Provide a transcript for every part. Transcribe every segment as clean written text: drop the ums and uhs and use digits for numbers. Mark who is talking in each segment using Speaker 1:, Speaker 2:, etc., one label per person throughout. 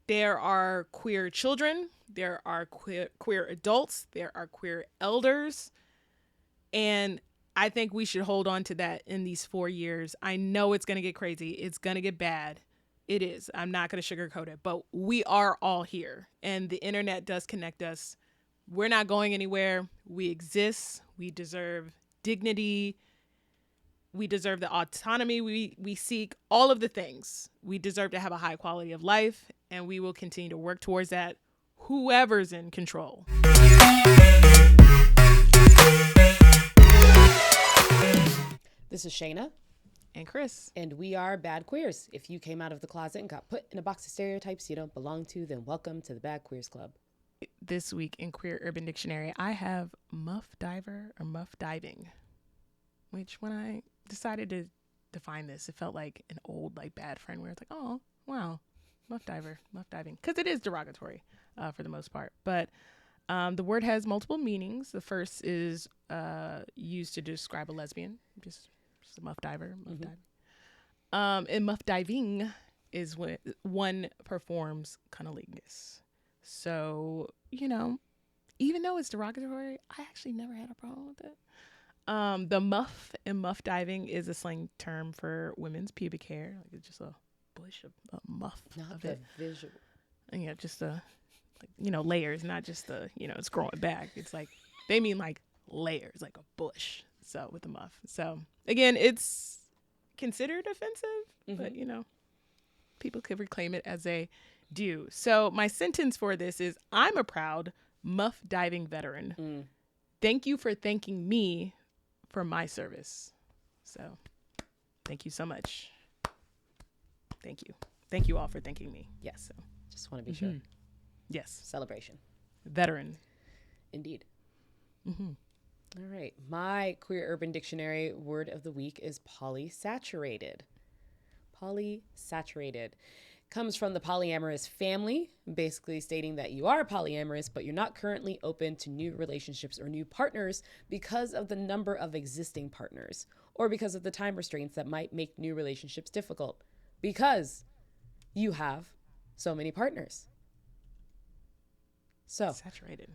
Speaker 1: There are queer children. There are queer adults. There are queer elders. And I think we should hold on to that in these 4 years. I know it's going to get crazy. It's going to get bad. It is. I'm not going to sugarcoat it. But we are all here. And the internet does connect us. We're not going anywhere. We exist. We deserve dignity. We deserve the autonomy we seek. All of the things. We deserve to have a high quality of life. And we will continue to work towards that. Whoever's in control.
Speaker 2: This is Shana.
Speaker 1: And Kris.
Speaker 2: And we are Bad Queers. If you came out of the closet and got put in a box of stereotypes you don't belong to, then welcome to the Bad Queers Club.
Speaker 1: This week in Queer Urban Dictionary, I have muff diver or muff diving, which when I decided to define this, it felt like an old, like, bad friend where it's like, oh, wow, muff diver, muff diving. Because it is derogatory for the most part. But the word has multiple meanings. The first is used to describe a lesbian, just a muff diver, muff diving. And muff diving is when one performs cunnilingus. So, you know, even though it's derogatory, I actually never had a problem with it. The muff in muff diving is a slang term for women's pubic hair. Like, it's just a bush, a muff.
Speaker 2: Not
Speaker 1: of
Speaker 2: the
Speaker 1: it.
Speaker 2: visual.
Speaker 1: And yeah, just layers, not just it's growing back. It's like, they mean like layers, like a bush. So with the muff. So again, it's considered offensive, but people could reclaim it as they do. So my sentence for this is, I'm a proud muff diving veteran. Thank you for thanking me for my service. So thank you so much. Thank you. Thank you all for thanking me.
Speaker 2: Yes.
Speaker 1: So
Speaker 2: Just want to be sure.
Speaker 1: Yes.
Speaker 2: Celebration.
Speaker 1: Veteran.
Speaker 2: Indeed. All right. My Queer Urban Dictionary word of the week is polysaturated. Polysaturated comes from the polyamorous family, basically stating that you are polyamorous, but you're not currently open to new relationships or new partners because of the number of existing partners, or because of the time restraints that might make new relationships difficult because you have so many partners. So
Speaker 1: Saturated.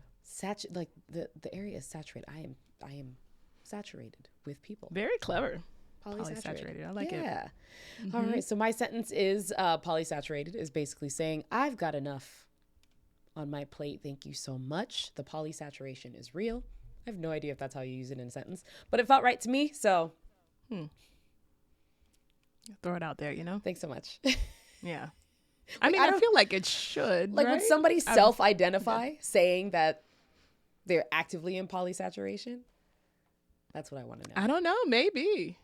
Speaker 2: Like the area is saturated. I am saturated with people.
Speaker 1: Very clever.
Speaker 2: Polysaturated.
Speaker 1: I like it.
Speaker 2: Yeah. All right. So my sentence is polysaturated is basically saying I've got enough on my plate. Thank you so much. The polysaturation is real. I have no idea if that's how you use it in a sentence, but it felt right to me. So
Speaker 1: Throw it out there,
Speaker 2: thanks so much.
Speaker 1: Yeah. I mean, I feel like it should.
Speaker 2: Like,
Speaker 1: right?
Speaker 2: would somebody self-identify saying that they're actively in polysaturation? That's what I want to know.
Speaker 1: I don't know. Maybe.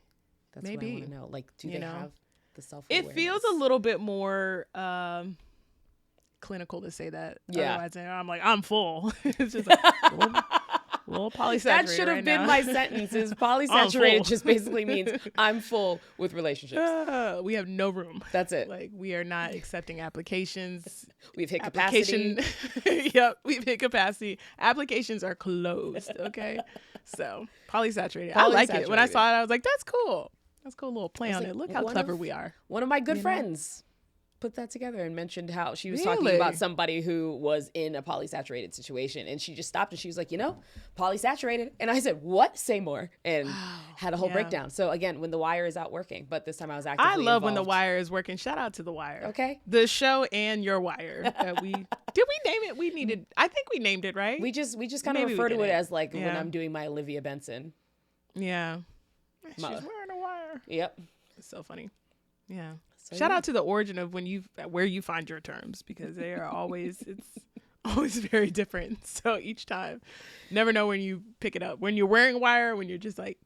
Speaker 2: That's what I want to know. Like, do they have the self-awareness?
Speaker 1: It feels a little bit more clinical to say that.
Speaker 2: Yeah.
Speaker 1: Otherwise, I'm like, I'm full. It's just like, a little polysaturated.
Speaker 2: That should have been my sentence. Is polysaturated just basically means I'm full with relationships.
Speaker 1: We have no room.
Speaker 2: That's it.
Speaker 1: Like, we are not accepting applications.
Speaker 2: We've hit capacity.
Speaker 1: Yep, we've hit capacity. Applications are closed. Okay, so polysaturated. I like it. When I saw it, I was like, that's cool. That's a cool little play on it. Look how clever we are.
Speaker 2: One of my good friends put that together and mentioned how she was talking about somebody who was in a polysaturated situation, and she just stopped and she was like, polysaturated. And I said, what? Say more. And had a whole breakdown. So again, when The Wire is out working, but this time I was actively
Speaker 1: I love
Speaker 2: involved.
Speaker 1: when The Wire is working. Shout out to The Wire.
Speaker 2: Okay.
Speaker 1: The show and Your Wire. Did we name it? I think we named it, right?
Speaker 2: We just kind of refer to it as like when I'm doing my Olivia Benson.
Speaker 1: Yeah. She's wearing a wire.
Speaker 2: Yep.
Speaker 1: It's so funny. Yeah.
Speaker 2: So,
Speaker 1: Shout out to the origin of where you find your terms, because they are always, it's always very different. So each time, never know when you pick it up. When you're wearing wire, when you're just like,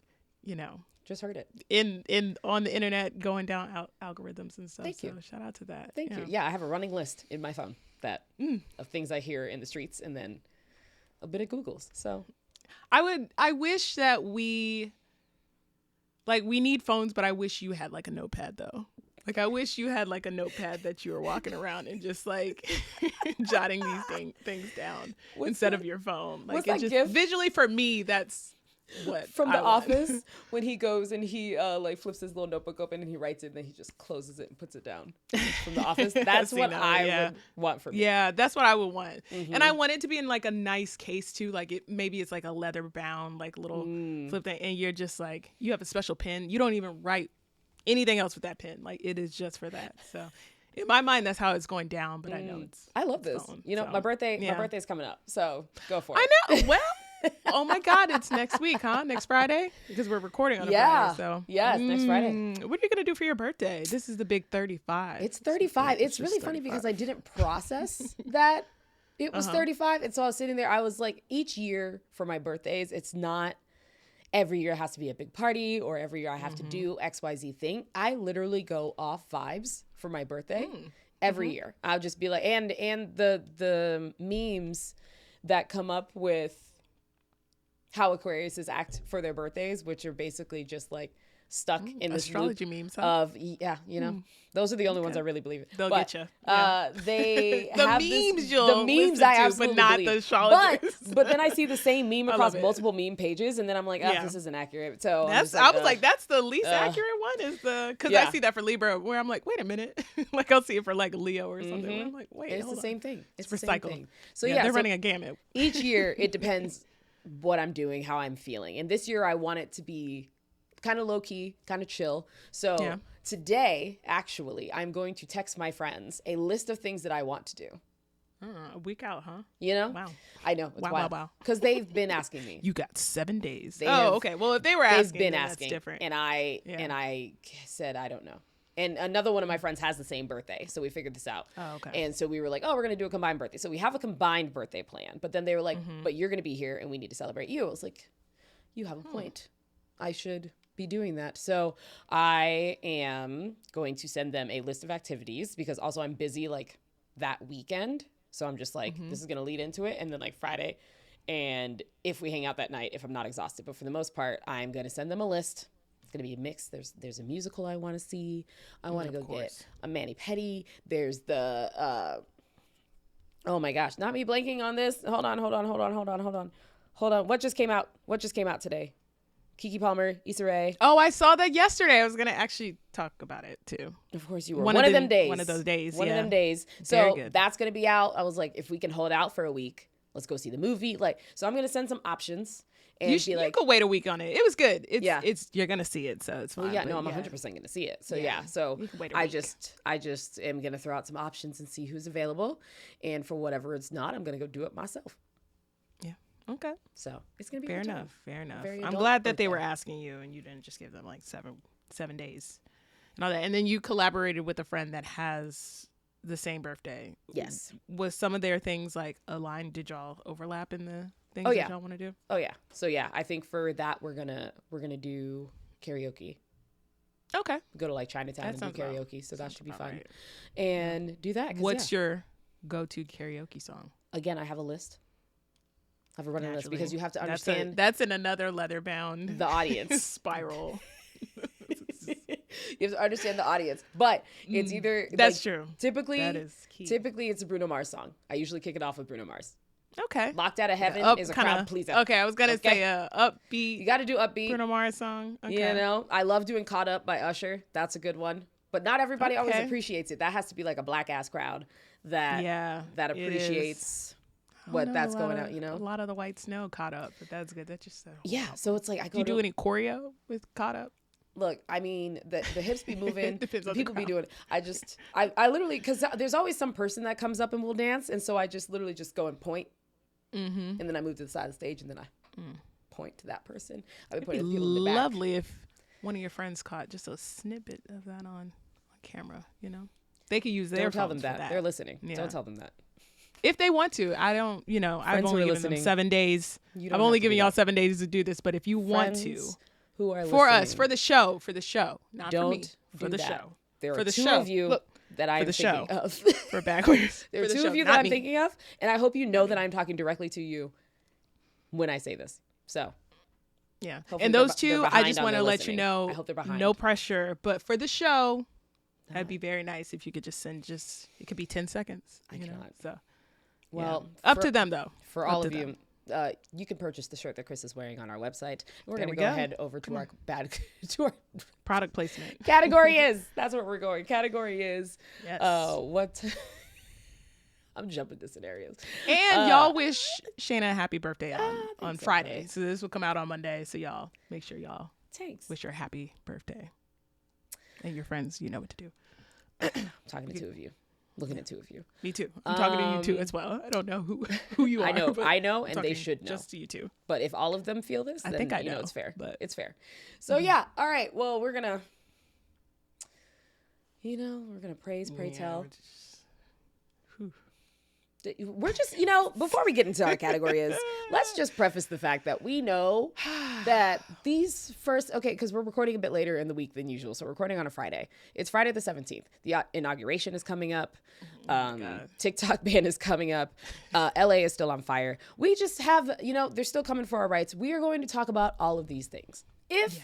Speaker 2: just heard it
Speaker 1: in on the internet, going down algorithms and stuff.
Speaker 2: Thank you.
Speaker 1: Shout out to that.
Speaker 2: Thank you. Yeah, I have a running list in my phone of things I hear in the streets, and then a bit of Googles. So
Speaker 1: I wish that we need phones, but I wish you had like a notepad though. Like, I wish you had like a notepad that you were walking around and just like jotting these things down instead of your phone. Like, it's just visually for me, that's what
Speaker 2: From The
Speaker 1: I want.
Speaker 2: Office, when he goes and he like flips his little notebook open and he writes it, and then he just closes it and puts it down. From The Office. That's what I would want for me.
Speaker 1: Yeah, that's what I would want. And I want it to be in like a nice case too. Like maybe it's like a leather bound, like little flip thing. And you're just like, you have a special pen. You don't even write anything else with that pen. Like it is just for that. So in my mind, that's how it's going down. But I know
Speaker 2: I love this.
Speaker 1: phone,
Speaker 2: you know,
Speaker 1: so.
Speaker 2: my birthday's coming up. So go for it.
Speaker 1: I know. Well. Oh my God, it's next week, huh? Next Friday? Because we're recording on a Friday. So
Speaker 2: yeah, it's next Friday.
Speaker 1: What are you going to do for your birthday? This is the big 35.
Speaker 2: It's 35. It's really funny because I didn't process that it was 35. And so I was sitting there, I was like, each year for my birthdays, it's not every year has to be a big party or every year I have to do XYZ thing. I literally go off vibes for my birthday every year. I'll just be like, and the memes that come up with how Aquariuses act for their birthdays, which are basically just like stuck in this
Speaker 1: astrology
Speaker 2: loop
Speaker 1: memes, huh?
Speaker 2: of you know, those are the only ones I really believe in.
Speaker 1: They'll get you.
Speaker 2: They
Speaker 1: the
Speaker 2: have
Speaker 1: memes
Speaker 2: this,
Speaker 1: you'll
Speaker 2: the memes
Speaker 1: listen
Speaker 2: I
Speaker 1: to,
Speaker 2: absolutely
Speaker 1: but not
Speaker 2: believe.
Speaker 1: the astrologers.
Speaker 2: But then I see the same meme across
Speaker 1: it.
Speaker 2: multiple meme pages, and then I'm like, this isn't accurate. So
Speaker 1: I was like, that's the least accurate one. Is because I see that for Libra, where I'm like, wait a minute, like I'll see it for like Leo or something. Where I'm like, wait,
Speaker 2: it's the same thing. It's the
Speaker 1: recycled.
Speaker 2: same thing. So
Speaker 1: they're running a gamut.
Speaker 2: Each year it depends what I'm doing, how I'm feeling. And this year I want it to be kind of low key, kind of chill. So today, actually, I'm going to text my friends a list of things that I want to do.
Speaker 1: A week out, huh?
Speaker 2: You know?
Speaker 1: Wow.
Speaker 2: I know. It's wild.
Speaker 1: Wow.
Speaker 2: Because they've been asking me.
Speaker 1: You got 7 days.
Speaker 2: Okay.
Speaker 1: Well, if they were asking,
Speaker 2: they've been
Speaker 1: then
Speaker 2: asking.
Speaker 1: that's different.
Speaker 2: And I said, I don't know. And another one of my friends has the same birthday. So we figured this out.
Speaker 1: Oh, okay.
Speaker 2: And so we were like, we're going to do a combined birthday. So we have a combined birthday plan. But then they were like, but you're going to be here and we need to celebrate you. I was like, you have a point. I should be doing that. So I am going to send them a list of activities because also I'm busy like that weekend. So I'm just like, this is going to lead into it. And then like Friday. And if we hang out that night, if I'm not exhausted, but for the most part, I'm going to send them a list. It's going to be a mix. There's a musical I want to see. I want to go get a mani-pedi. There's the, oh my gosh, not me blanking on this. Hold on. What just came out today? Kiki Palmer, Issa Rae.
Speaker 1: Oh, I saw that yesterday. I was going to actually talk about it too.
Speaker 2: Of course you were. One of them days.
Speaker 1: One of those days.
Speaker 2: One of them days. So that's going to be out. I was like, if we can hold out for a week, let's go see the movie. Like, so I'm going to send some options. And
Speaker 1: you could wait a week on it. It was good. It's you're gonna see it, so it's fine.
Speaker 2: Well, I'm 100% gonna see it. So so I just am gonna throw out some options and see who's available, and for whatever it's not, I'm gonna go do it myself.
Speaker 1: Yeah. Okay.
Speaker 2: So it's gonna be
Speaker 1: fair enough. I'm
Speaker 2: adult
Speaker 1: glad that they
Speaker 2: birthday.
Speaker 1: were asking you, and you didn't just give them like seven days and all that. And then you collaborated with a friend that has the same birthday.
Speaker 2: Yes.
Speaker 1: Was some of their things like aligned? Did y'all overlap in the things that y'all want to do?
Speaker 2: Oh yeah. So I think for that we're gonna do karaoke.
Speaker 1: Okay.
Speaker 2: Go to like Chinatown and do karaoke. So that should be fun.
Speaker 1: Right.
Speaker 2: And do that.
Speaker 1: What's your go-to karaoke song?
Speaker 2: Again, I have a list. I have a running list because you have to understand.
Speaker 1: That's in another leather bound
Speaker 2: the audience
Speaker 1: spiral.
Speaker 2: You have to understand the audience, but it's either
Speaker 1: that's true.
Speaker 2: Typically,
Speaker 1: that is key.
Speaker 2: Typically, it's a Bruno Mars song. I usually kick it off with Bruno Mars.
Speaker 1: Okay.
Speaker 2: Locked Out of Heaven is a crowd pleaser.
Speaker 1: Okay, I was gonna say a upbeat.
Speaker 2: You got to do upbeat
Speaker 1: Bruno Mars song. Okay.
Speaker 2: You know, I love doing Caught Up by Usher. That's a good one, but not everybody always appreciates it. That has to be like a black ass crowd that appreciates that's going out. You know,
Speaker 1: a lot of the whites know Caught Up, but that's good. That's just
Speaker 2: So it's like
Speaker 1: do you do any choreo with Caught Up?
Speaker 2: Look, I mean, the hips be moving.
Speaker 1: Depends on
Speaker 2: people be doing it. I literally, because there's always some person that comes up and will dance. And so I just literally just go and point. And then I move to the side of the stage and then I point to that person. I've been pointing to people in the back.
Speaker 1: Lovely if one of your friends caught just a snippet of that on camera, you know? They could use their
Speaker 2: Don't tell them
Speaker 1: phones for
Speaker 2: that. They're listening. Yeah. Don't tell them that.
Speaker 1: If they want to. I don't, I've only given them 7 days.
Speaker 2: I've
Speaker 1: only given y'all 7 days to do this, but if you want to.
Speaker 2: Who are
Speaker 1: for
Speaker 2: listening,
Speaker 1: us, for the show, not for me, for the show.
Speaker 2: There
Speaker 1: for
Speaker 2: are
Speaker 1: the
Speaker 2: two
Speaker 1: show.
Speaker 2: of you that I'm thinking of.
Speaker 1: For backwards.
Speaker 2: There are two of you that I'm thinking of, and I hope you know that I'm talking directly to you when I say this. So,
Speaker 1: yeah. And those two, I just want to let you know,
Speaker 2: I hope they're behind.
Speaker 1: No pressure, but for the show, that'd be very nice if you could just send it could be 10 seconds.
Speaker 2: I cannot.
Speaker 1: So,
Speaker 2: well,
Speaker 1: up to them though.
Speaker 2: For all of you, you can purchase the shirt that Kris is wearing on our website. We're
Speaker 1: There
Speaker 2: going to
Speaker 1: we
Speaker 2: go
Speaker 1: go.
Speaker 2: ahead over to our to our
Speaker 1: Product placement.
Speaker 2: category is. That's where we're going. Category is.
Speaker 1: Yes.
Speaker 2: What? I'm jumping to scenarios.
Speaker 1: And y'all wish Shana a happy birthday on
Speaker 2: so,
Speaker 1: Friday.
Speaker 2: buddy.
Speaker 1: So this will come out on Monday. So y'all make sure y'all
Speaker 2: Thanks.
Speaker 1: wish her a happy birthday. And your friends, you know what to do.
Speaker 2: I'm talking to two of you. Looking at two of you.
Speaker 1: Me too. I'm talking to you too as well. I don't know who you are.
Speaker 2: I know,
Speaker 1: I'm
Speaker 2: and they
Speaker 1: talking
Speaker 2: should know.
Speaker 1: Just to you two.
Speaker 2: But if all of them feel this, then
Speaker 1: think I
Speaker 2: you know
Speaker 1: know,
Speaker 2: it's fair.
Speaker 1: but-
Speaker 2: It's fair. So yeah, all right. Well, we're gonna praise, pray, tell. We're just, before we get into our category let's just preface the fact that we know that these because we're recording a bit later in the week than usual. So we're recording on a Friday. It's Friday the 17th. The inauguration is coming up. TikTok ban is coming up. LA is still on fire. We just have, they're still coming for our rights. We are going to talk about all of these things. If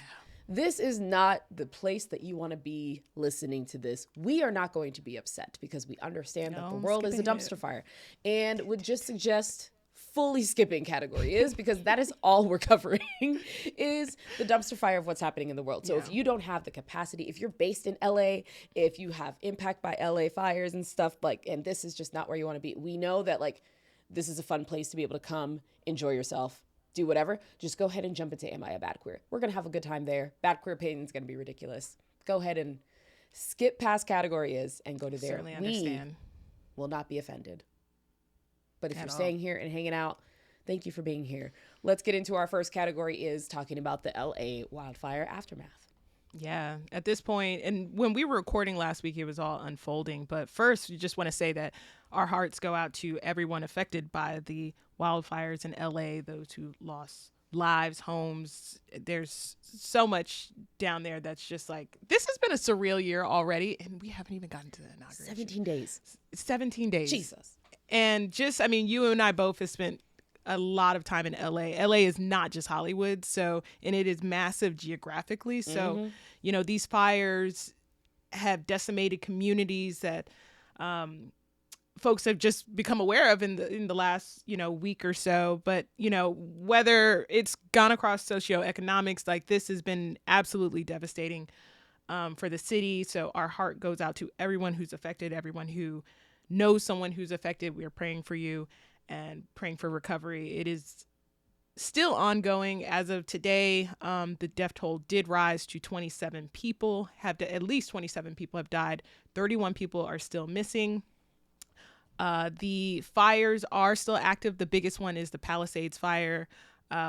Speaker 2: this is not the place that you want to be listening to this, we are not going to be upset because we understand that the world is a dumpster fire, and would just suggest fully skipping category is because that is all we're covering is the dumpster fire of what's happening in the world. So if you don't have the capacity, if you're based in LA, if you have impact by LA fires and stuff and this is just not where you want to be, we know that this is a fun place to be able to come, enjoy yourself, do whatever. Just go ahead and jump into Am I a Bad Queer? We're going to have a good time there. Bad Queer Opinion is going to be ridiculous. Go ahead and skip past category is and go to there.
Speaker 1: Certainly understand.
Speaker 2: We will not be offended. But if you're staying here and hanging out, thank you for being here. Let's get into our first category is talking about the LA wildfire aftermath.
Speaker 1: Yeah, at this point, and when we were recording last week, it was all unfolding. But first, we just want to say that our hearts go out to everyone affected by the wildfires in LA, those who lost lives, homes. There's so much down there that's just this has been a surreal year already, and we haven't even gotten to the inauguration.
Speaker 2: 17 days.
Speaker 1: 17 days.
Speaker 2: Jesus.
Speaker 1: And you and I both have spent a lot of time in LA. LA is not just Hollywood, and it is massive geographically. So, these fires have decimated communities that folks have just become aware of in the last, week or so. But, whether it's gone across socioeconomics, this has been absolutely devastating for the city. So our heart goes out to everyone who's affected, everyone who knows someone who's affected. We are praying for you and praying for recovery. It is still ongoing as of today. The death toll did rise to 27 people. At least 27 people have died. 31 people are still missing. The fires are still active. The biggest one is the Palisades fire,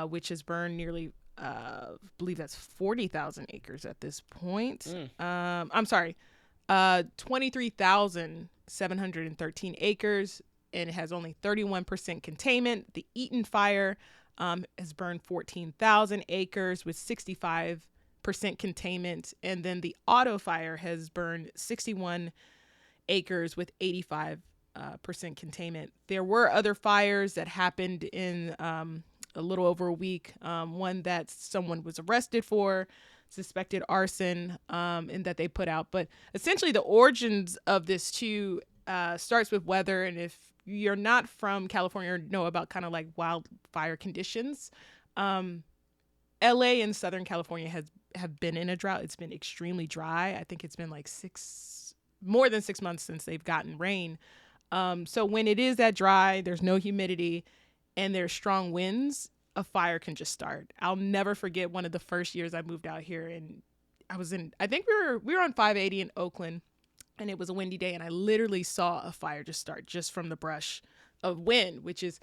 Speaker 1: which has burned nearly, I believe that's 40,000 acres at this point. I'm sorry, 23,713 acres, and it has only 31% containment. The Eaton fire has burned 14,000 acres with 65% containment. And then the Auto fire has burned 61 acres with 85% containment. There were other fires that happened in a little over a week. One that someone was arrested for, suspected arson, and that they put out. But essentially the origins of this too starts with weather. And if you're not from California or know about kind of wildfire conditions, LA and Southern California have been in a drought. It's been extremely dry. I think it's been more than 6 months since they've gotten rain. So when it is that dry, there's no humidity and there's strong winds, a fire can just start. I'll never forget one of the first years I moved out here, and I think we were on 580 in Oakland, and it was a windy day, and I literally saw a fire just start just from the brush of wind, which is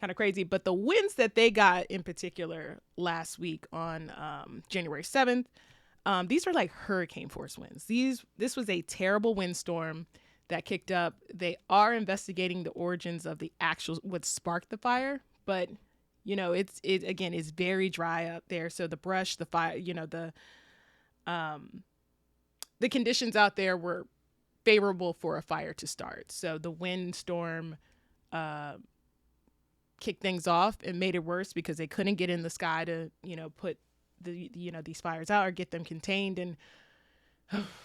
Speaker 1: kind of crazy. But the winds that they got in particular last week on January 7th, these are hurricane force winds. This was a terrible windstorm that kicked up. They are investigating the origins of what sparked the fire, but it again is very dry up there. So the brush, the fire, the conditions out there were favorable for a fire to start. So the windstorm kicked things off and made it worse because they couldn't get in the sky to put these fires out or get them contained. And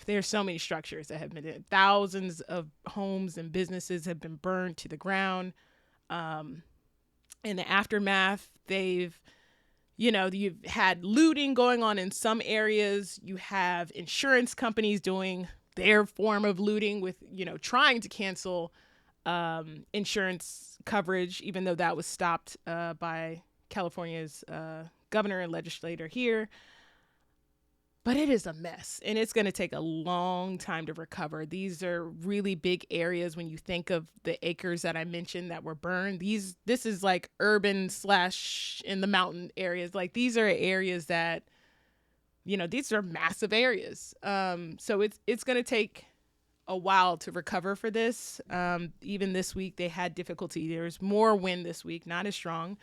Speaker 1: there's so many structures that have been, thousands of homes and businesses have been burned to the ground. In the aftermath, you've had looting going on in some areas. You have insurance companies doing their form of looting with, trying to cancel insurance coverage, even though that was stopped by California's governor and legislator here. But it is a mess, and it's going to take a long time to recover. These are really big areas when you think of the acres that I mentioned that were burned. This is like urban / in the mountain areas. Like, these are areas that, these are massive areas. So it's going to take a while to recover for this. Even this week they had difficulty. There's more wind this week, not as strong.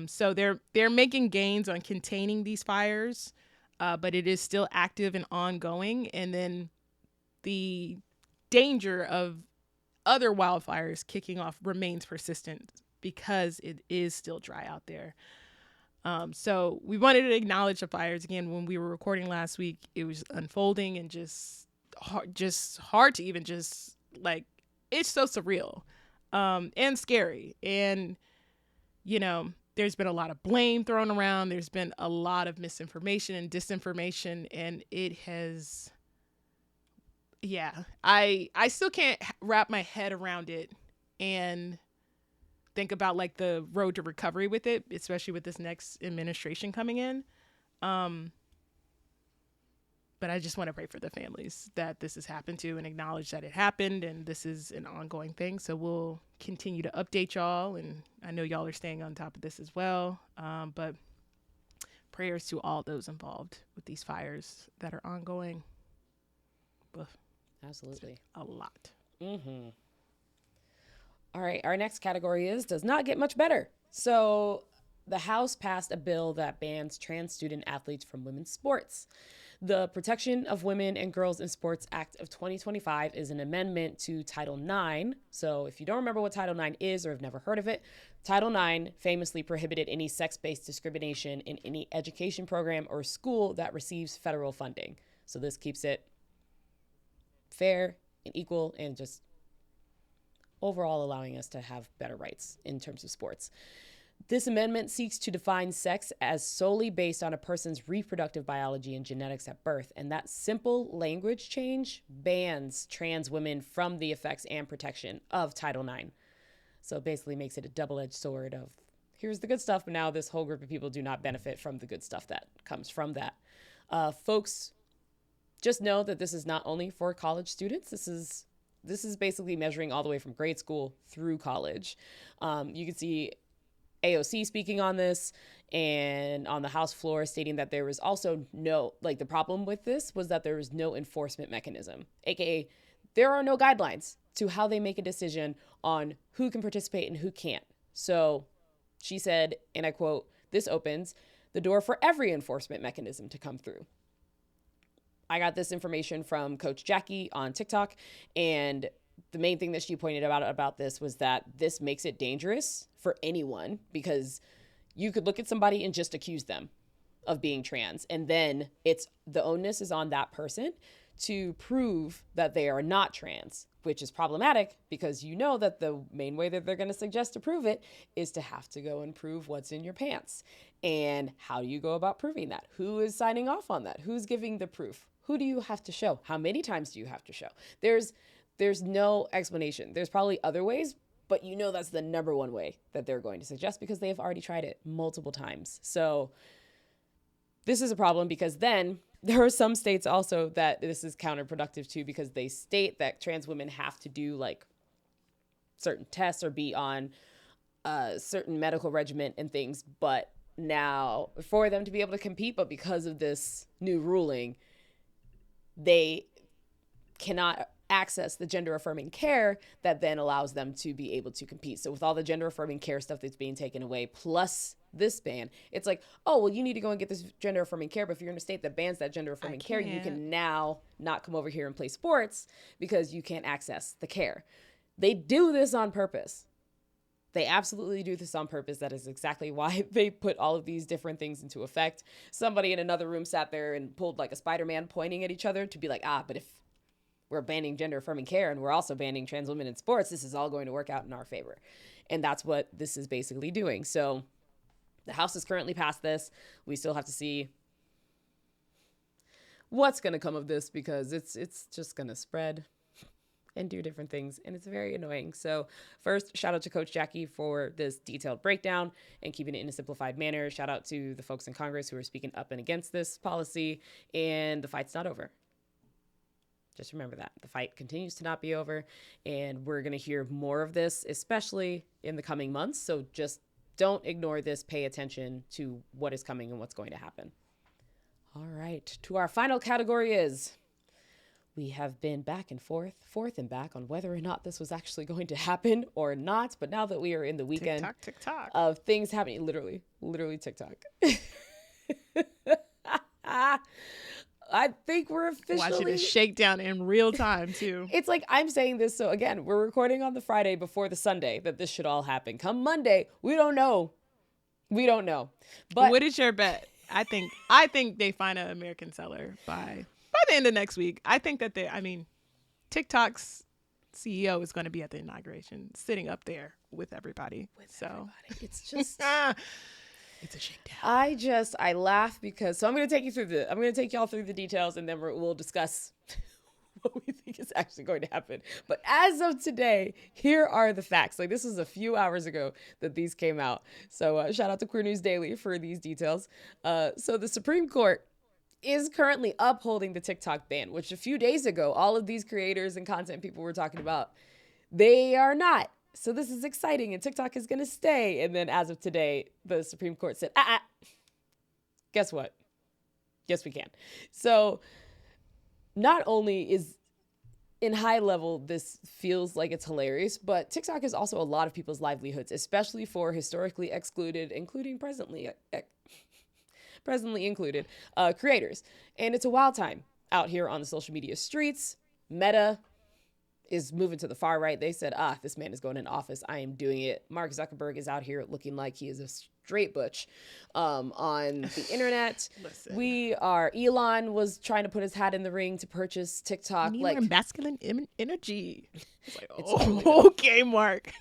Speaker 1: So they're making gains on containing these fires. But it is still active and ongoing. And then the danger of other wildfires kicking off remains persistent because it is still dry out there. So we wanted to acknowledge the fires. Again, when we were recording last week, it was unfolding and just hard to even just, like, it's so surreal and scary. And, there's been a lot of blame thrown around. There's been a lot of misinformation and disinformation, and it has, I still can't wrap my head around it and think about, like, the road to recovery with it, especially with this next administration coming in. But I just want to pray for the families that this has happened to and acknowledge that it happened, and this is an ongoing thing. So we'll continue to update y'all, and I know y'all are staying on top of this as well. But prayers to all those involved with these fires that are ongoing. Oof.
Speaker 2: Absolutely.
Speaker 1: A lot.
Speaker 2: Mm-hmm. All right. Our next category does not get much better. So the House passed a bill that bans trans student athletes from women's sports. The Protection of Women and Girls in Sports Act of 2025 is an amendment to Title IX. So if you don't remember what Title IX is or have never heard of it, Title IX famously prohibited any sex-based discrimination in any education program or school that receives federal funding. So this keeps it fair and equal and just overall allowing us to have better rights in terms of sports. This amendment seeks to define sex as solely based on a person's reproductive biology and genetics at birth, and that simple language change bans trans women from the effects and protection of Title IX. So it basically makes it a double-edged sword of, here's the good stuff, but now this whole group of people do not benefit from the good stuff that comes from that. Folks, just know that this is not only for college students. This is basically measuring all the way from grade school through college. You can see AOC speaking on this and on the House floor stating that there was also the problem with this was that there was no enforcement mechanism, aka there are no guidelines to how they make a decision on who can participate and who can't. So she said, and I quote, "This opens the door for every enforcement mechanism to come through." I got this information from Coach Jackie on TikTok, and the main thing that she pointed out about this was that this makes it dangerous for anyone because you could look at somebody and just accuse them of being trans. And then the onus is on that person to prove that they are not trans, which is problematic because you know that the main way that they're going to suggest to prove it is to have to go and prove what's in your pants. And how do you go about proving that? Who is signing off on that? Who's giving the proof? Who do you have to show? How many times do you have to show? There's no explanation. There's probably other ways, but you know that's the number one way that they're going to suggest because they've already tried it multiple times. So this is a problem because then there are some states also that this is counterproductive to because they state that trans women have to do like certain tests or be on a certain medical regimen and things. But now for them to be able to compete, but because of this new ruling, they cannot access the gender affirming care that then allows them to be able to compete. So with all the gender affirming care stuff that's being taken away, plus this ban, it's like, oh, well, you need to go and get this gender affirming care. But if you're in a state that bans that gender affirming care, you can now not come over here and play sports because you can't access the care. They do this on purpose. They absolutely do this on purpose. That is exactly why they put all of these different things into effect. Somebody in another room sat there and pulled like a Spider-Man pointing at each other to be like, but if we're banning gender affirming care and we're also banning trans women in sports, this is all going to work out in our favor. And that's what this is basically doing. So the House has currently passed this. We still have to see what's going to come of this, because it's just going to spread and do different things, and it's very annoying. So first, shout out to Coach Jackie for this detailed breakdown and keeping it in a simplified manner. Shout out to the folks in Congress who are speaking up and against this policy, and the fight's not over. Just remember that. The fight continues to not be over, and we're going to hear more of this, especially in the coming months. So just don't ignore this. Pay attention to what is coming and what's going to happen. All right. To our final category is, we have been back and forth and back on whether or not this was actually going to happen or not. But now that we are in the weekend
Speaker 1: TikTok.
Speaker 2: of things happening, literally TikTok. I think we're officially
Speaker 1: watching a shakedown in real time too.
Speaker 2: It's like, I'm saying this, so again, we're recording on the Friday before the Sunday that this should all happen. Come Monday, we don't know. But
Speaker 1: what is your bet? I think they find an American seller by the end of next week. I think that TikTok's CEO is going to be at the inauguration, sitting up there with everybody.
Speaker 2: It's just
Speaker 1: it's a shakedown.
Speaker 2: I laugh because, so I'm going to take y'all through the details, and then we'll discuss what we think is actually going to happen. But as of today, here are the facts. Like, this was a few hours ago that these came out. So shout out to Queer News Daily for these details. So the Supreme Court is currently upholding the TikTok ban, which a few days ago, all of these creators and content people were talking about, they are not. So this is exciting, and TikTok is going to stay. And then as of today, the Supreme Court said, guess what? Yes, we can. So not only is, in high level, this feels like it's hilarious, but TikTok is also a lot of people's livelihoods, especially for historically excluded, including presently included, creators. And it's a wild time out here on the social media streets. Meta is moving to the far right. They said, this man is going in office. I am doing it. Mark Zuckerberg is out here looking like he is a straight butch on the internet.
Speaker 1: Listen.
Speaker 2: Elon was trying to put his hat in the ring to purchase TikTok.
Speaker 1: Like masculine energy. It's like, okay, Mark.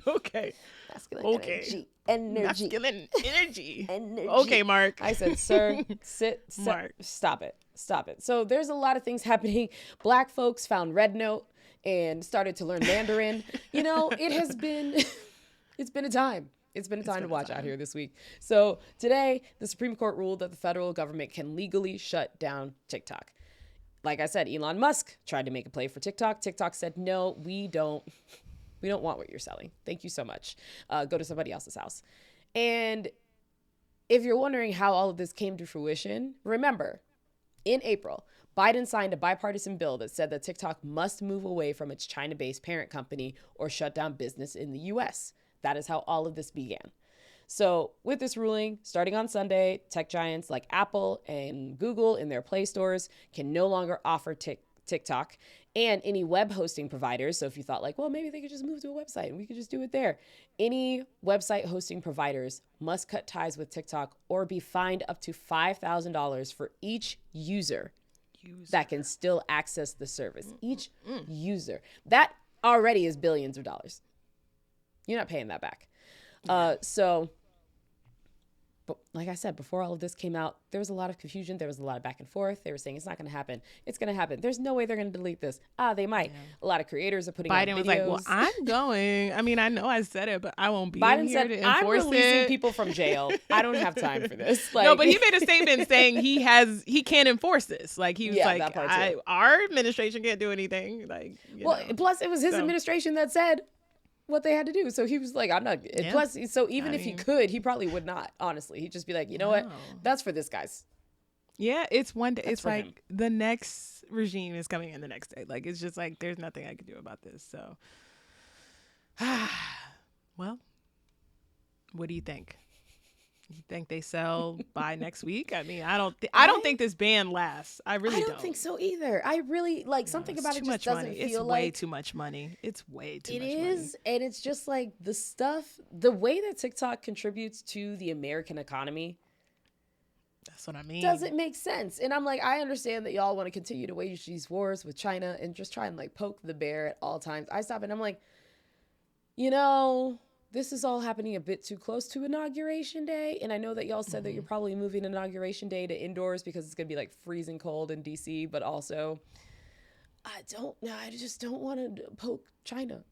Speaker 1: Okay.
Speaker 2: Masculine energy.
Speaker 1: Masculine energy. Okay, Mark.
Speaker 2: I said, sir, sit,
Speaker 1: Mark.
Speaker 2: Stop it. So there's a lot of things happening. Black folks found Red Note and started to learn Mandarin. It's been a time. It's been a time to watch out here this week. So today, the Supreme Court ruled that the federal government can legally shut down TikTok. Like I said, Elon Musk tried to make a play for TikTok. TikTok said, no, we don't want what you're selling. Thank you so much. Go to somebody else's house. And if you're wondering how all of this came to fruition, remember, in April, Biden signed a bipartisan bill that said that TikTok must move away from its China-based parent company or shut down business in the U.S. That is how all of this began. So with this ruling, starting on Sunday, tech giants like Apple and Google in their Play stores can no longer offer TikTok, and any web hosting providers. So if you thought like, well, maybe they could just move to a website and we could just do it there. Any website hosting providers must cut ties with TikTok or be fined up to $5,000 for each user that can still access the service. Each user. That already is billions of dollars. You're not paying that back. But like I said, before all of this came out, there was a lot of confusion. There was a lot of back and forth. They were saying it's not going to happen. It's going to happen. There's no way they're going to delete this. They might. Yeah. A lot of creators are putting out videos.
Speaker 1: Biden was like, well, I'm going. I mean, I know I said it, but I won't be
Speaker 2: Biden
Speaker 1: here
Speaker 2: said,
Speaker 1: to
Speaker 2: I'm
Speaker 1: enforce
Speaker 2: releasing
Speaker 1: it.
Speaker 2: people from jail. I don't have time for this.
Speaker 1: No, but he made a statement saying he can't enforce this. Like, he was our administration can't do anything. Like,
Speaker 2: plus it was his administration that said what they had to do. So he was like, I'm not. Yeah. Plus, so even if he could, he probably would not, honestly. He'd just be like, you know what? That's for this guy's.
Speaker 1: Yeah, it's one day. It's like him. The next regime is coming in the next day. Like, it's just like, there's nothing I can do about this. So, well, what do you think? You think they sell by next week? I mean, I don't think this ban lasts. I don't
Speaker 2: think so either. I really something about it just doesn't feel like
Speaker 1: way too much money. It's way too much money.
Speaker 2: It is, and it's just like the way that TikTok contributes to the American economy.
Speaker 1: That's what I mean.
Speaker 2: Doesn't make sense. And I'm like, I understand that y'all want to continue to wage these wars with China and just try and like poke the bear at all times. I stop and I'm like, this is all happening a bit too close to Inauguration Day. And I know that y'all said that you're probably moving Inauguration Day to indoors because it's going to be like freezing cold in DC, but also I just don't want to poke China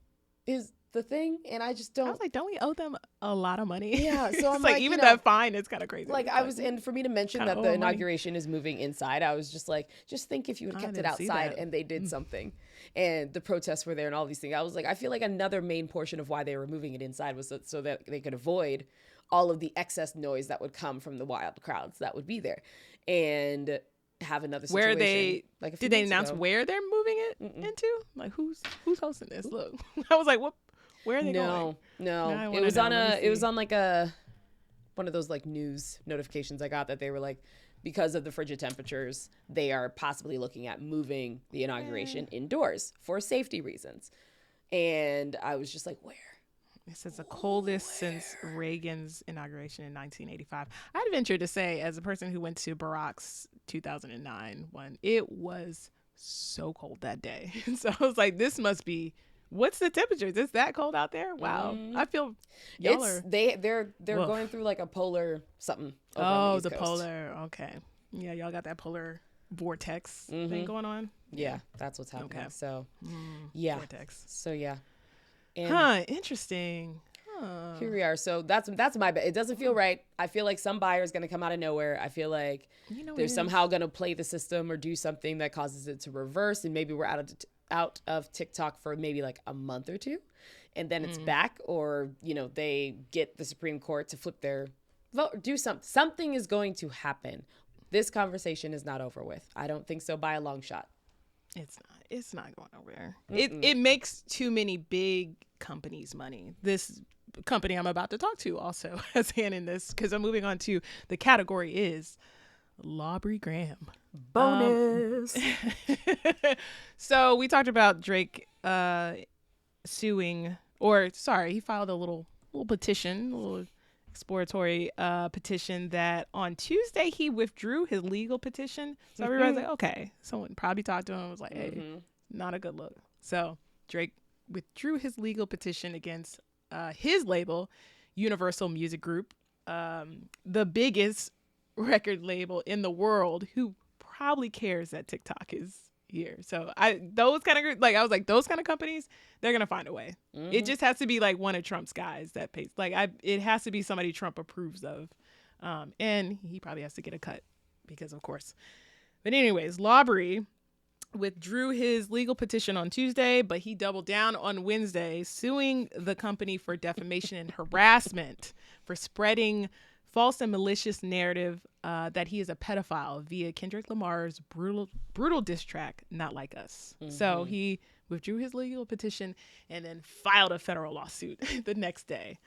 Speaker 2: is the thing. And I just don't.
Speaker 1: I was like, don't we owe them a lot of money?
Speaker 2: Yeah. So I'm
Speaker 1: like, even that fine is kind of crazy.
Speaker 2: Like and for me to mention that the inauguration is moving inside, I was just like, just think if you had kept it outside and they did something and the protests were there and all these things. I was like, I feel like another main portion of why they were moving it inside was so that they could avoid all of the excess noise that would come from the wild crowds that would be there and have another situation.
Speaker 1: Where they,
Speaker 2: like
Speaker 1: did they announce where they're moving it into? Like who's hosting this? Look, I was like, what? Where are they going?
Speaker 2: No. It was on like one of those like news notifications I got that they were like, because of the frigid temperatures, they are possibly looking at moving the inauguration indoors for safety reasons. And I was just like, where?
Speaker 1: This is the coldest since Reagan's inauguration in 1985. I'd venture to say, as a person who went to Barack's 2009 one, it was so cold that day. So I was like, this must be. What's the temperature? Is it that cold out there? Wow. I feel
Speaker 2: they're going through like a polar something.
Speaker 1: Oh, the polar. Okay. Yeah, y'all got that polar vortex thing going on.
Speaker 2: Yeah, that's what's happening. Okay. So,
Speaker 1: vortex.
Speaker 2: So yeah. And
Speaker 1: interesting.
Speaker 2: Here we are. So that's my bet. It doesn't feel right. I feel like some buyer is going to come out of nowhere. I feel like they're somehow going to play the system or do something that causes it to reverse, and maybe we're out of TikTok for maybe like a month or two, and then it's back, or they get the Supreme Court to flip their vote, do something is going to happen. This conversation is not over with. I don't think so by a long shot.
Speaker 1: It's not going over there. It makes too many big companies money. This company I'm about to talk to also has hand in this, because I'm moving on to the category is Lawbrey Graham.
Speaker 2: Bonus.
Speaker 1: So we talked about Drake suing, he filed a little petition, a little exploratory petition that on Tuesday he withdrew his legal petition. So everybody's like, okay, someone probably talked to him and was like, hey, not a good look. So Drake withdrew his legal petition against his label, Universal Music Group, the biggest record label in the world, who probably cares that TikTok is here. So those kind of companies, they're gonna find a way. It just has to be like one of Trump's guys that pays. It has to be somebody Trump approves of, and he probably has to get a cut because, of course. But anyways, Lawbrey withdrew his legal petition on Tuesday, but he doubled down on Wednesday, suing the company for defamation and harassment for spreading false and malicious narrative that he is a pedophile via Kendrick Lamar's brutal diss track, Not Like Us. So he withdrew his legal petition and then filed a federal lawsuit the next day.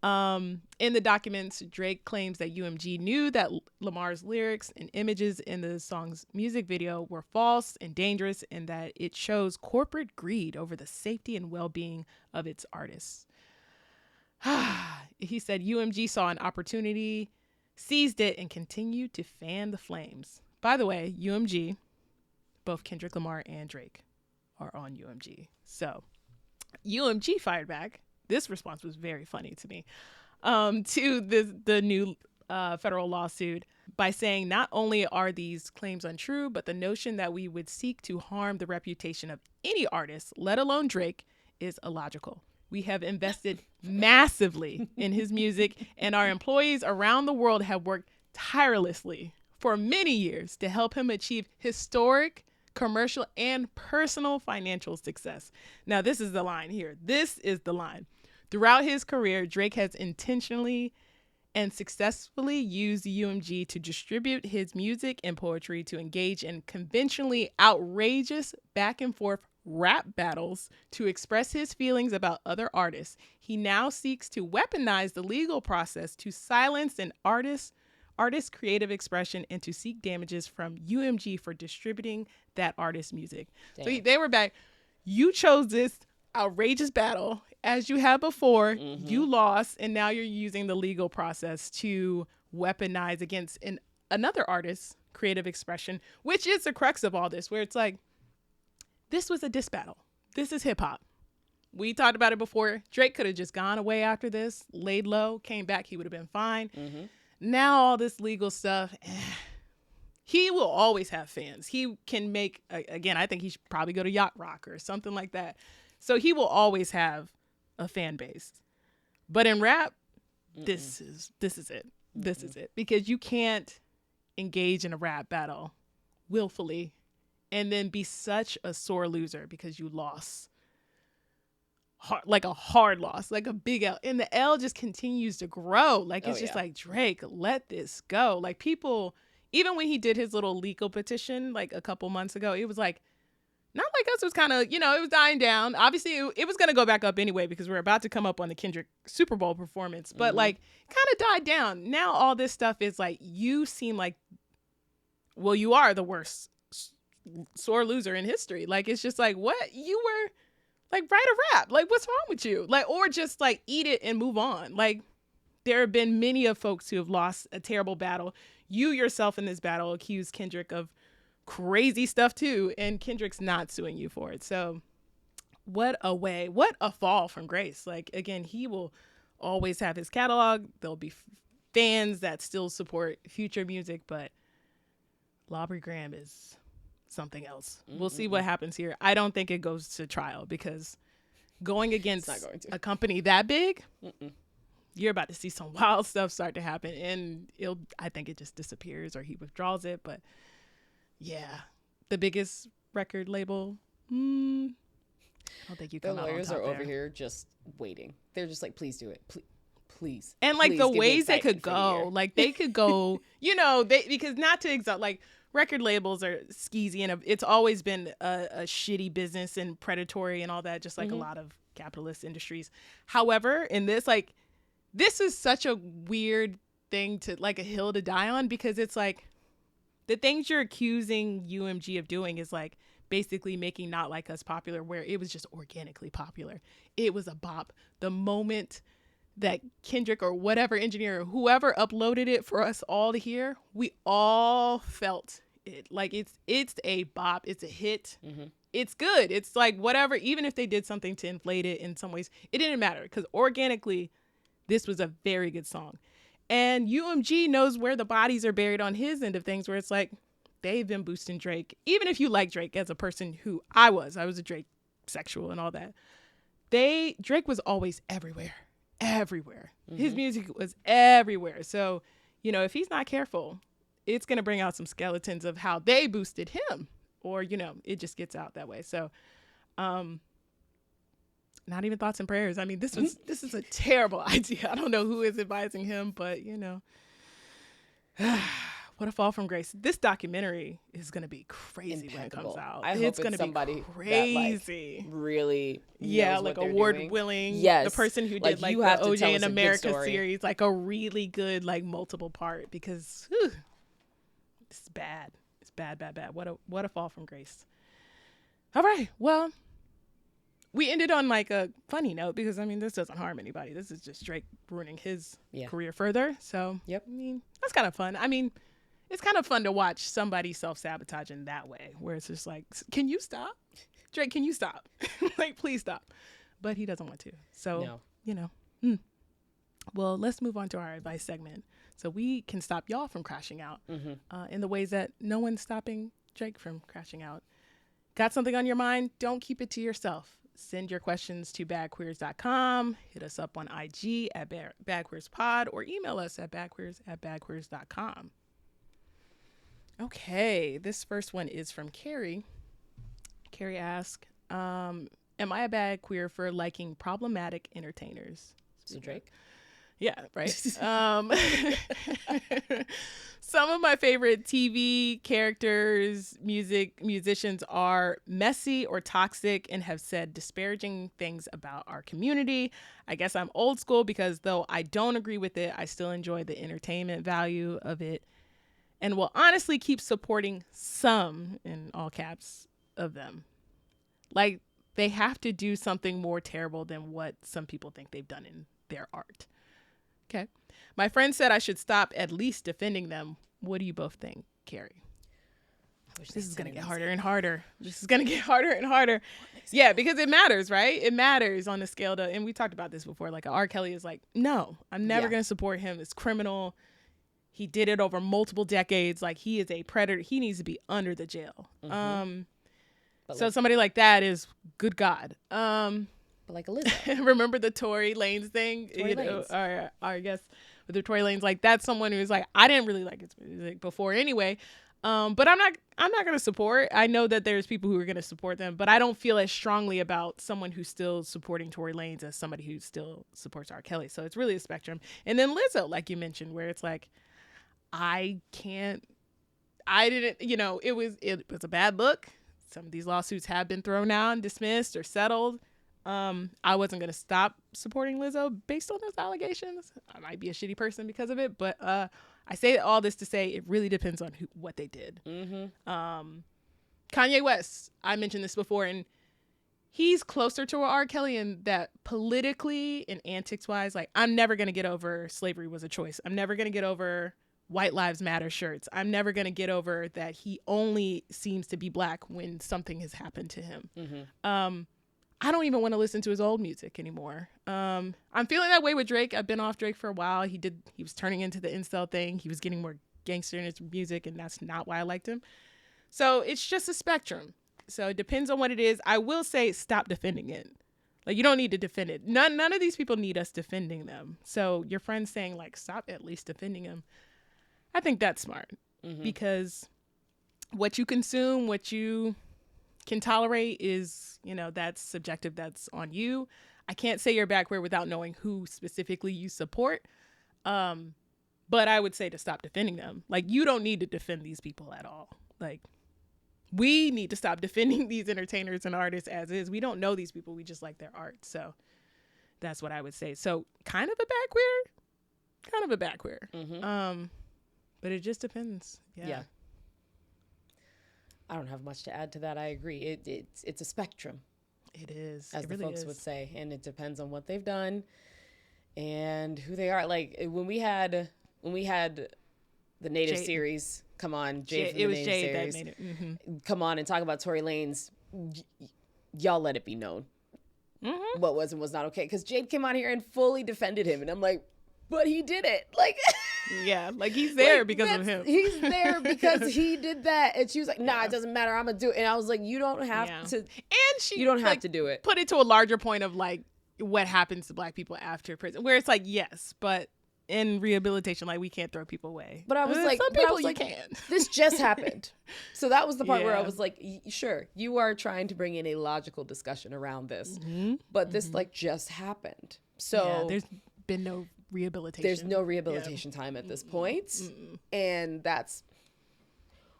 Speaker 1: In the documents, Drake claims that UMG knew that Lamar's lyrics and images in the song's music video were false and dangerous, and that it shows corporate greed over the safety and well-being of its artists. He said UMG saw an opportunity, seized it, and continued to fan the flames. By the way, UMG, both Kendrick Lamar and Drake are on UMG. So UMG fired back. This response was very funny to me, to the new federal lawsuit by saying, not only are these claims untrue, but the notion that we would seek to harm the reputation of any artist, let alone Drake, is illogical. We have invested massively in his music, and our employees around the world have worked tirelessly for many years to help him achieve historic commercial and personal financial success. Now, this is the line here. This is the line. Throughout his career, Drake has intentionally and successfully used UMG to distribute his music and poetry to engage in conventionally outrageous back and forth rap battles to express his feelings about other artists. He now seeks to weaponize the legal process to silence an artist's creative expression and to seek damages from UMG for distributing that artist's music. Damn. So they were back. You chose this outrageous battle as you have before. You lost, and now you're using the legal process to weaponize against another artist's creative expression, which is the crux of all this, where it's like, this was a diss battle. This is hip hop. We talked about it before. Drake could have just gone away after this, laid low, came back. He would have been fine.
Speaker 2: Mm-hmm.
Speaker 1: Now all this legal stuff, he will always have fans. He can make, again, I think he should probably go to Yacht Rock or something like that. So he will always have a fan base. But in rap, this is it. This is it. Because you can't engage in a rap battle willfully and then be such a sore loser because you lost. Like a hard loss, like a big L. And the L just continues to grow. Like, it's just like, Drake, let this go. Like, people, even when he did his little legal petition, like a couple months ago, it was like, not like us, it was kind of, it was dying down. Obviously, it was going to go back up anyway because we're about to come up on the Kendrick Super Bowl performance. But, like, kind of died down. Now all this stuff is like, you seem like, well, you are the worst sore loser in history. Like, it's just like, what? You were... Like, write a rap. Like, what's wrong with you? Like, or just, like, eat it and move on. Like, there have been many of folks who have lost a terrible battle. You yourself in this battle accused Kendrick of crazy stuff, too. And Kendrick's not suing you for it. So, what a fall from grace. Like, again, he will always have his catalog. There'll be fans that still support future music. But Lawbrey Graham is... something else. We'll see what happens here. I don't think it goes to trial because going against a company that big, you're about to see some wild stuff start to happen, and I think it just disappears or he withdraws it. But yeah, the biggest record label, I don't think you come out on top. The
Speaker 2: lawyers are over here just waiting. They're just like, please do it, please.
Speaker 1: And like the ways they could go, like they could go, because not to exalt, like. Record labels are skeezy and it's always been a shitty business and predatory and all that, just like a lot of capitalist industries. However, in this, like, this is such a weird thing to, like, a hill to die on because it's like the things you're accusing UMG of doing is like basically making Not Like Us popular, where it was just organically popular. It was a bop. The moment that Kendrick or whatever engineer or whoever uploaded it for us all to hear, we all felt it. Like, it's a bop. It's a hit. It's good. It's like whatever, even if they did something to inflate it in some ways, it didn't matter because organically this was a very good song. And UMG knows where the bodies are buried on his end of things, where it's like they've been boosting Drake. Even if you like Drake as a person, who I was a Drake sexual and all that, Drake was always everywhere. His music was everywhere. So, if he's not careful, it's going to bring out some skeletons of how they boosted him, or, it just gets out that way. So, not even thoughts and prayers. I mean, this is a terrible idea. I don't know who is advising him, but what a fall from grace. This documentary is going to be crazy when it comes out.
Speaker 2: It's going to be crazy. That, like, really
Speaker 1: like award-winning. Yes. The person who did like the OJ in America series, like a really good, like, multiple part, because it's bad. It's bad. What a fall from grace. All right. Well, we ended on like a funny note because, I mean, this doesn't harm anybody. This is just Drake ruining his career further. So, I mean, that's kind of fun. I mean, it's kind of fun to watch somebody self-sabotage in that way, where it's just like, can you stop? Drake, can you stop? Like, please stop. But he doesn't want to. So, Well, let's move on to our advice segment so we can stop y'all from crashing out in the ways that no one's stopping Drake from crashing out. Got something on your mind? Don't keep it to yourself. Send your questions to badqueers.com. Hit us up on IG at badqueerspod or email us at badqueers@badqueers.com. Okay, this first one is from Carrie. Carrie asks, am I a bad queer for liking problematic entertainers?
Speaker 2: So Drake?
Speaker 1: Yeah, right. Some of my favorite TV characters, musicians are messy or toxic and have said disparaging things about our community. I guess I'm old school because though I don't agree with it, I still enjoy the entertainment value of it and will honestly keep supporting some, in all caps, of them. Like, they have to do something more terrible than what some people think they've done in their art. Okay. My friend said I should stop at least defending them What do you both think, Carrie? This is going to get harder
Speaker 2: easy.
Speaker 1: and harder. This is going to get harder and harder. Yeah, because it matters, right? It matters on the scale to, and we talked about this before, like R. Kelly is like, no, I'm never going to support him. It's criminal. He did it over multiple decades. Like, he is a predator. He needs to be under the jail. So somebody like that is good God.
Speaker 2: But like Lizzo.
Speaker 1: Remember the Tory Lanez thing?
Speaker 2: Tory Lanez.
Speaker 1: Or I guess with the Tory Lanez, like that's someone who's like, I didn't really like his music before anyway. But I'm not going to support. I know that there's people who are going to support them, but I don't feel as strongly about someone who's still supporting Tory Lanez as somebody who still supports R. Kelly. So it's really a spectrum. And then Lizzo, like you mentioned, where it's like, it was a bad look. Some of these lawsuits have been thrown out and dismissed or settled. I wasn't going to stop supporting Lizzo based on those allegations. I might be a shitty person because of it, but I say all this to say it really depends on what they did. Kanye West, I mentioned this before, and he's closer to R. Kelly in that politically and antics-wise, like, I'm never going to get over slavery was a choice. I'm never going to get over White Lives Matter shirts. I'm never going to get over that he only seems to be black when something has happened to him. I don't even want to listen to his old music anymore. I'm feeling that way with Drake. I've been off Drake for a while. He was turning into the incel thing. He was getting more gangster in his music, and that's not why I liked him. So it's just a spectrum. So it depends on what it is. I will say stop defending it. Like, you don't need to defend it. None of these people need us defending them. So your friend's saying, like, stop at least defending him. I think that's smart because what you consume, what you can tolerate is, that's subjective. That's on you. I can't say you're backward without knowing who specifically you support. But I would say to stop defending them. Like, you don't need to defend these people at all. Like, we need to stop defending these entertainers and artists as is. We don't know these people. We just like their art. So that's what I would say. So kind of a back queer. But it just depends. Yeah.
Speaker 2: I don't have much to add to that. I agree. It's a spectrum.
Speaker 1: It is.
Speaker 2: As
Speaker 1: it
Speaker 2: the
Speaker 1: really
Speaker 2: folks
Speaker 1: is.
Speaker 2: would say. And it depends on what they've done and who they are. Like when we had the Native series come on, Jade from the Native series,
Speaker 1: that made it.
Speaker 2: Come on and talk about Tory Lanez, y'all let it be known what was and was not okay. Because Jade came on here and fully defended him. And I'm like, but he did it. Like...
Speaker 1: Yeah, like he's there because of him.
Speaker 2: He's there because he did that. And she was like, nah, it doesn't matter. I'm going to do it. And I was like, you don't have to. And you don't have to do it.
Speaker 1: Put it to a larger point of like what happens to black people after prison, where it's like, yes, but in rehabilitation, like we can't throw people away.
Speaker 2: But I was like,
Speaker 1: some people you can.
Speaker 2: This just happened. So that was the part where I was like, sure, you are trying to bring in a logical discussion around this. But this like just happened. So
Speaker 1: there's been no rehabilitation.
Speaker 2: There's no rehabilitation time at this point. And that's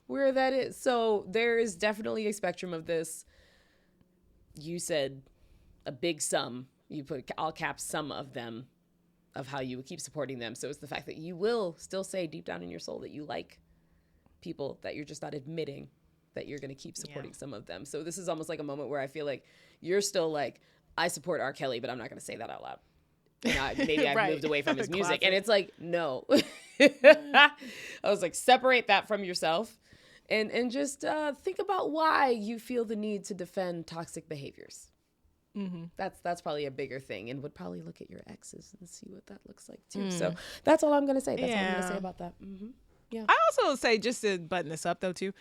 Speaker 2: where that is. So there is definitely a spectrum of this. You said a big sum. You put all caps some of them of how you would keep supporting them. So it's the fact that you will still say deep down in your soul that you like people, that you're just not admitting that you're going to keep supporting some of them. So this is almost like a moment where I feel like you're still like, I support R. Kelly, but I'm not going to say that out loud. Maybe I've moved away from his music. And it's like, no. I was like, separate that from yourself and just think about why you feel the need to defend toxic behaviors. That's probably a bigger thing, and would probably look at your exes and see what that looks like too. So that's all I'm going to say. That's all I'm going to say about that. Yeah.
Speaker 1: I also say, just to button this up though too,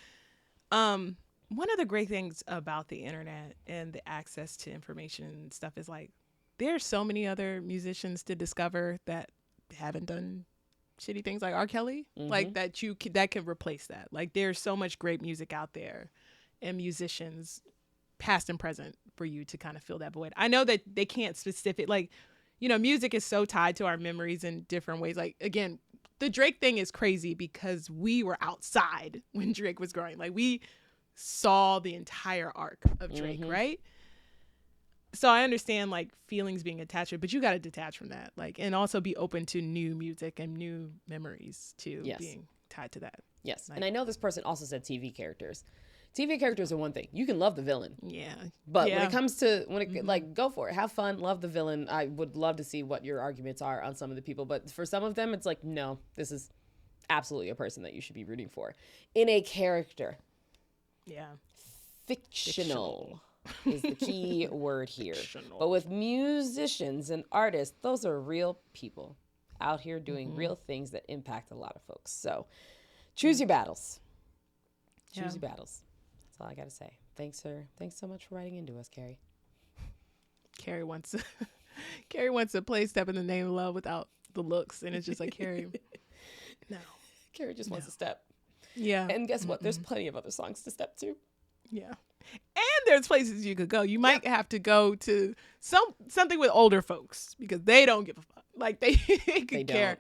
Speaker 1: one of the great things about the internet and the access to information and stuff is like, there's so many other musicians to discover that haven't done shitty things like R. Kelly, like that can replace that. Like there's so much great music out there and musicians past and present for you to kind of fill that void. I know that they can't music is so tied to our memories in different ways. Like, again, the Drake thing is crazy because we were outside when Drake was growing. Like we saw the entire arc of Drake, right? So I understand like feelings being attached to it, but you got to detach from that, like, and also be open to new music and new memories too, being tied to that.
Speaker 2: Yes. Like, and I know this person also said TV characters. TV characters are one thing. You can love the villain.
Speaker 1: Yeah.
Speaker 2: But when it comes to, like, go for it. Have fun. Love the villain. I would love to see what your arguments are on some of the people. But for some of them, it's like, no, this is absolutely a person that you should be rooting for. In a character,
Speaker 1: Yeah.
Speaker 2: fictional is the key word here.
Speaker 1: Fictional.
Speaker 2: But with musicians and artists, those are real people out here doing real things that impact a lot of folks. So choose your battles. Choose your battles. That's all I got to say. Thanks so much for writing into us, Carrie.
Speaker 1: Carrie wants to play Step in the Name of Love without the looks. And it's just like, Carrie, no.
Speaker 2: Carrie just wants to step.
Speaker 1: Yeah.
Speaker 2: And guess what? There's plenty of other songs to step to.
Speaker 1: Yeah. And there's places you could go. You might have to go to something with older folks because they don't give a fuck. Like they could care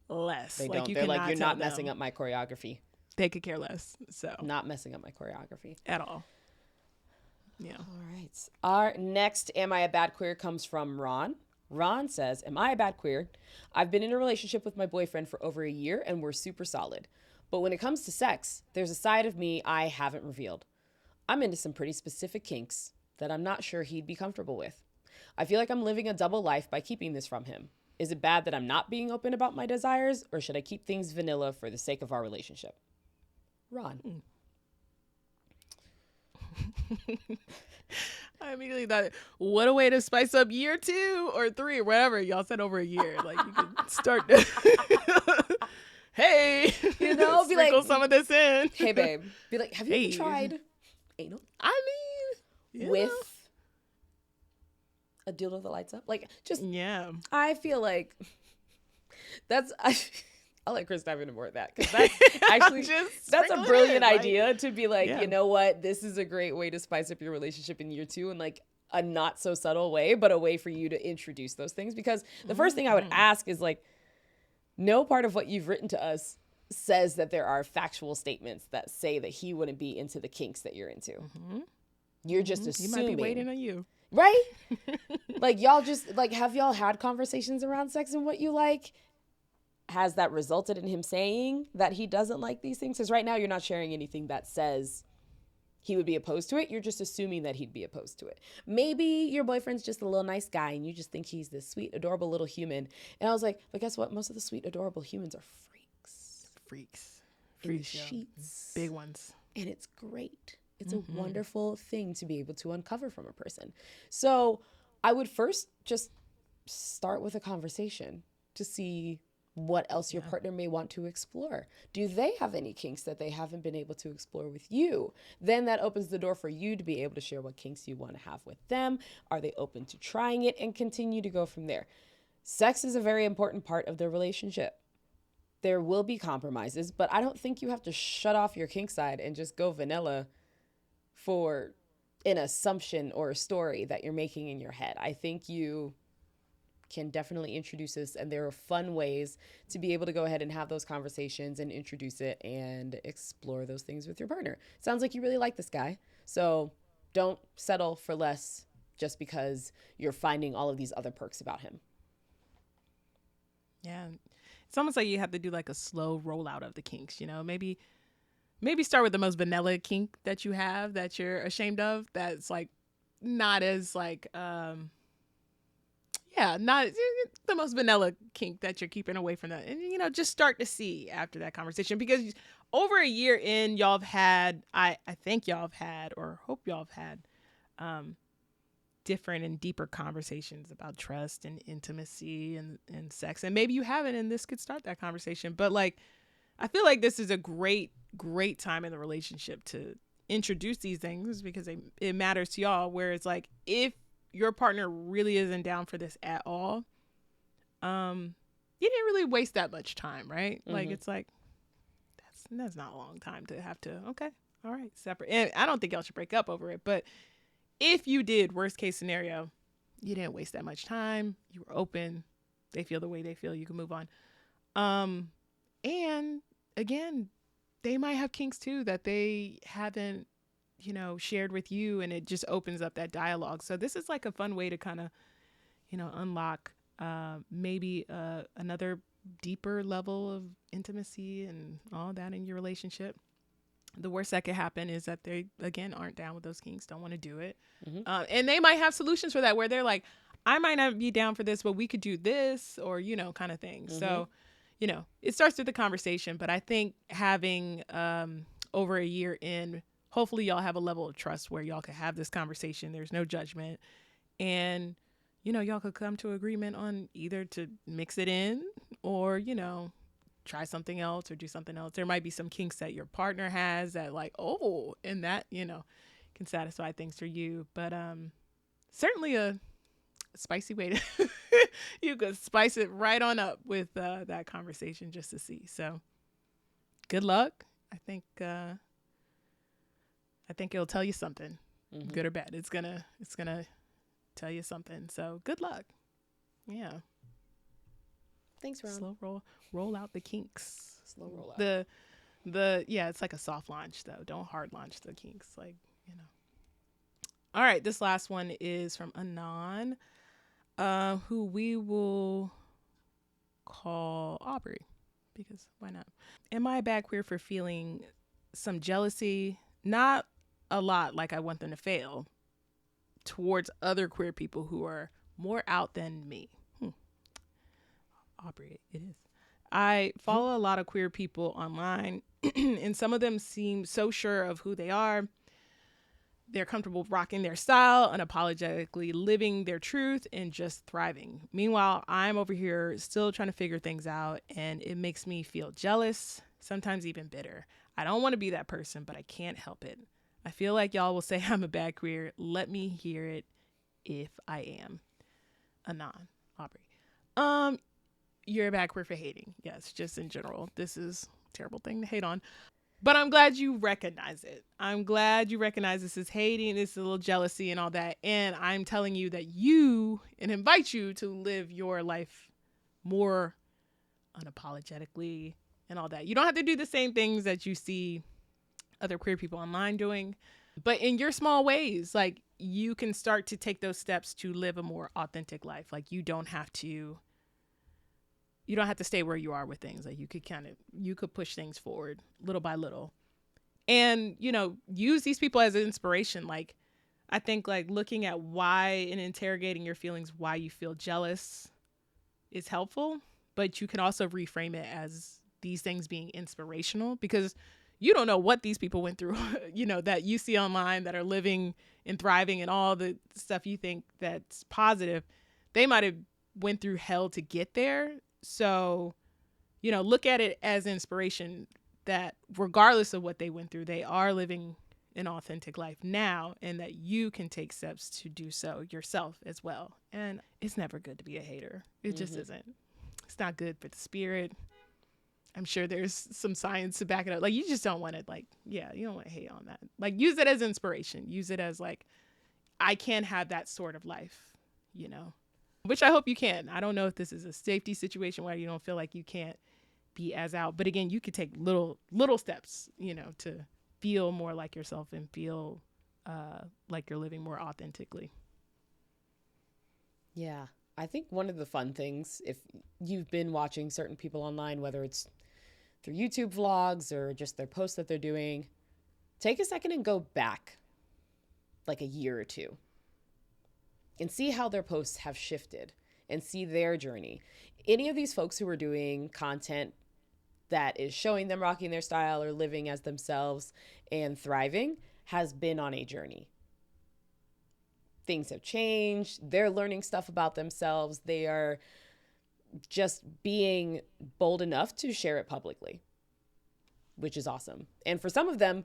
Speaker 1: less.
Speaker 2: They
Speaker 1: like
Speaker 2: don't.
Speaker 1: You
Speaker 2: They're like, you're not
Speaker 1: them.
Speaker 2: messing up my choreography.
Speaker 1: They could care less. So
Speaker 2: not messing up my choreography
Speaker 1: at all. Yeah.
Speaker 2: All right. Our next Am I a Bad Queer comes from Ron. Ron says, am I a bad queer? I've been in a relationship with my boyfriend for over a year and we're super solid. But when it comes to sex, there's a side of me I haven't revealed. I'm into some pretty specific kinks that I'm not sure he'd be comfortable with. I feel like I'm living a double life by keeping this from him. Is it bad that I'm not being open about my desires, or should I keep things vanilla for the sake of our relationship? Ron.
Speaker 1: I immediately thought, what a way to spice up year 2 or 3 or whatever. Y'all said over a year. Like, you could start to, hey,
Speaker 2: be like,
Speaker 1: some of this in.
Speaker 2: Hey, babe. Be like, have you ever tried anal?
Speaker 1: I mean,
Speaker 2: with a dildo that lights up? Like, just, I feel like I'll let Kris dive into more of that because that's actually that's a brilliant idea to be like, you know what, this is a great way to spice up your relationship in year 2 in like a not so subtle way, but a way for you to introduce those things. Because the first thing I would ask is like, no part of what you've written to us says that there are factual statements that say that he wouldn't be into the kinks that you're into. You're just assuming.
Speaker 1: He might be waiting on you.
Speaker 2: Right? Like, y'all just, like, have y'all had conversations around sex and what you like? Has that resulted in him saying that he doesn't like these things? Because right now you're not sharing anything that says he would be opposed to it. You're just assuming that he'd be opposed to it. Maybe your boyfriend's just a little nice guy and you just think he's this sweet, adorable little human. And I was like, but guess what? Most of the sweet, adorable humans are freaks. In the sheets.
Speaker 1: Big ones.
Speaker 2: And it's great. It's a wonderful thing to be able to uncover from a person. So I would first just start with a conversation to see what else your partner may want to explore. Do they have any kinks that they haven't been able to explore with you? Then that opens the door for you to be able to share what kinks you want to have with them. Are they open to trying it? And continue to go from there. Sex is a very important part of the relationship. There will be compromises, but I don't think you have to shut off your kink side and just go vanilla for an assumption or a story that you're making in your head. I think you can definitely introduce this, and there are fun ways to be able to go ahead and have those conversations and introduce it and explore those things with your partner. Sounds like you really like this guy, so don't settle for less just because you're finding all of these other perks about him.
Speaker 1: Yeah, it's almost like you have to do like a slow rollout of the kinks, you know, maybe start with the most vanilla kink that you have that you're ashamed of, that's like not as like not the most vanilla kink that you're keeping away from that. And, you know, just start to see after that conversation, because over a year in, y'all have had, I think y'all have had, or hope y'all have had, different and deeper conversations about trust and intimacy and sex. And maybe you haven't, and this could start that conversation. But like, I feel like this is a great time in the relationship to introduce these things, because it matters to y'all, where it's like, if your partner really isn't down for this at all, you didn't really waste that much time, right? Like, it's like, that's not a long time to have to, okay, all right, separate. And I don't think y'all should break up over it, but if you did, worst case scenario, you didn't waste that much time, you were open, they feel the way they feel, you can move on. And again, they might have kinks too that they haven't, you know, shared with you, and it just opens up that dialogue. So this is like a fun way to kind of, you know, unlock maybe another deeper level of intimacy and all that in your relationship. The worst that could happen is that they, again, aren't down with those kinks, don't want to do it. And they might have solutions for that, where they're like, I might not be down for this, but we could do this, or, you know, kind of thing. So, it starts with the conversation. But I think having over a year in, hopefully y'all have a level of trust where y'all can have this conversation. There's no judgment. And, y'all could come to agreement on either to mix it in or, try something else or do something else. There might be some kinks that your partner has that like, oh, and that, can satisfy things for you. But certainly a spicy way to you could spice it right on up with that conversation just to see. So good luck. I think it'll tell you something, good or bad. It's gonna tell you something. So good luck. Yeah.
Speaker 2: Thanks, Ron.
Speaker 1: Slow roll out the kinks.
Speaker 2: Slow roll out.
Speaker 1: It's like a soft launch though. Don't hard launch the kinks. All right, this last one is from Anon, who we will call Aubrey, because why not? Am I a bad queer for feeling some jealousy? Not a lot, like I want them to fail, towards other queer people who are more out than me. Aubrey, it is. I follow a lot of queer people online, and some of them seem so sure of who they are. They're comfortable rocking their style, unapologetically living their truth, and just thriving. Meanwhile, I'm over here still trying to figure things out, and it makes me feel jealous, sometimes even bitter. I don't want to be that person, but I can't help it. I feel like y'all will say I'm a bad queer. Let me hear it if I am. Anon, Aubrey. You're a bad queer for hating. Yes, just in general. This is a terrible thing to hate on. But I'm glad you recognize it. I'm glad you recognize this is hating, this is a little jealousy and all that. And I'm telling you that and invite you to live your life more unapologetically and all that. You don't have to do the same things that you see other queer people online doing, but in your small ways, like you can start to take those steps to live a more authentic life. Like you don't have to stay where you are with things. Like you could push things forward little by little and, use these people as an inspiration. Like, I think like looking at why and interrogating your feelings, why you feel jealous is helpful, but you can also reframe it as these things being inspirational because you don't know what these people went through, that you see online that are living and thriving and all the stuff you think that's positive. They might've went through hell to get there. So, look at it as inspiration that regardless of what they went through, they are living an authentic life now and that you can take steps to do so yourself as well. And it's never good to be a hater. It just isn't. It's not good for the spirit. I'm sure there's some science to back it up. Like, you just don't want to, you don't want to hate on that. Like, use it as inspiration. Use it as, I can have that sort of life, which I hope you can. I don't know if this is a safety situation where you don't feel like you can't be as out. But again, you could take little steps, to feel more like yourself and feel like you're living more authentically.
Speaker 2: Yeah. I think one of the fun things, if you've been watching certain people online, whether it's through YouTube vlogs or just their posts that they're doing, take a second and go back like a year or two and see how their posts have shifted and see their journey. Any of these folks who are doing content that is showing them rocking their style or living as themselves and thriving has been on a journey. Things have changed. They're learning stuff about themselves. They are just being bold enough to share it publicly, which is awesome. And for some of them,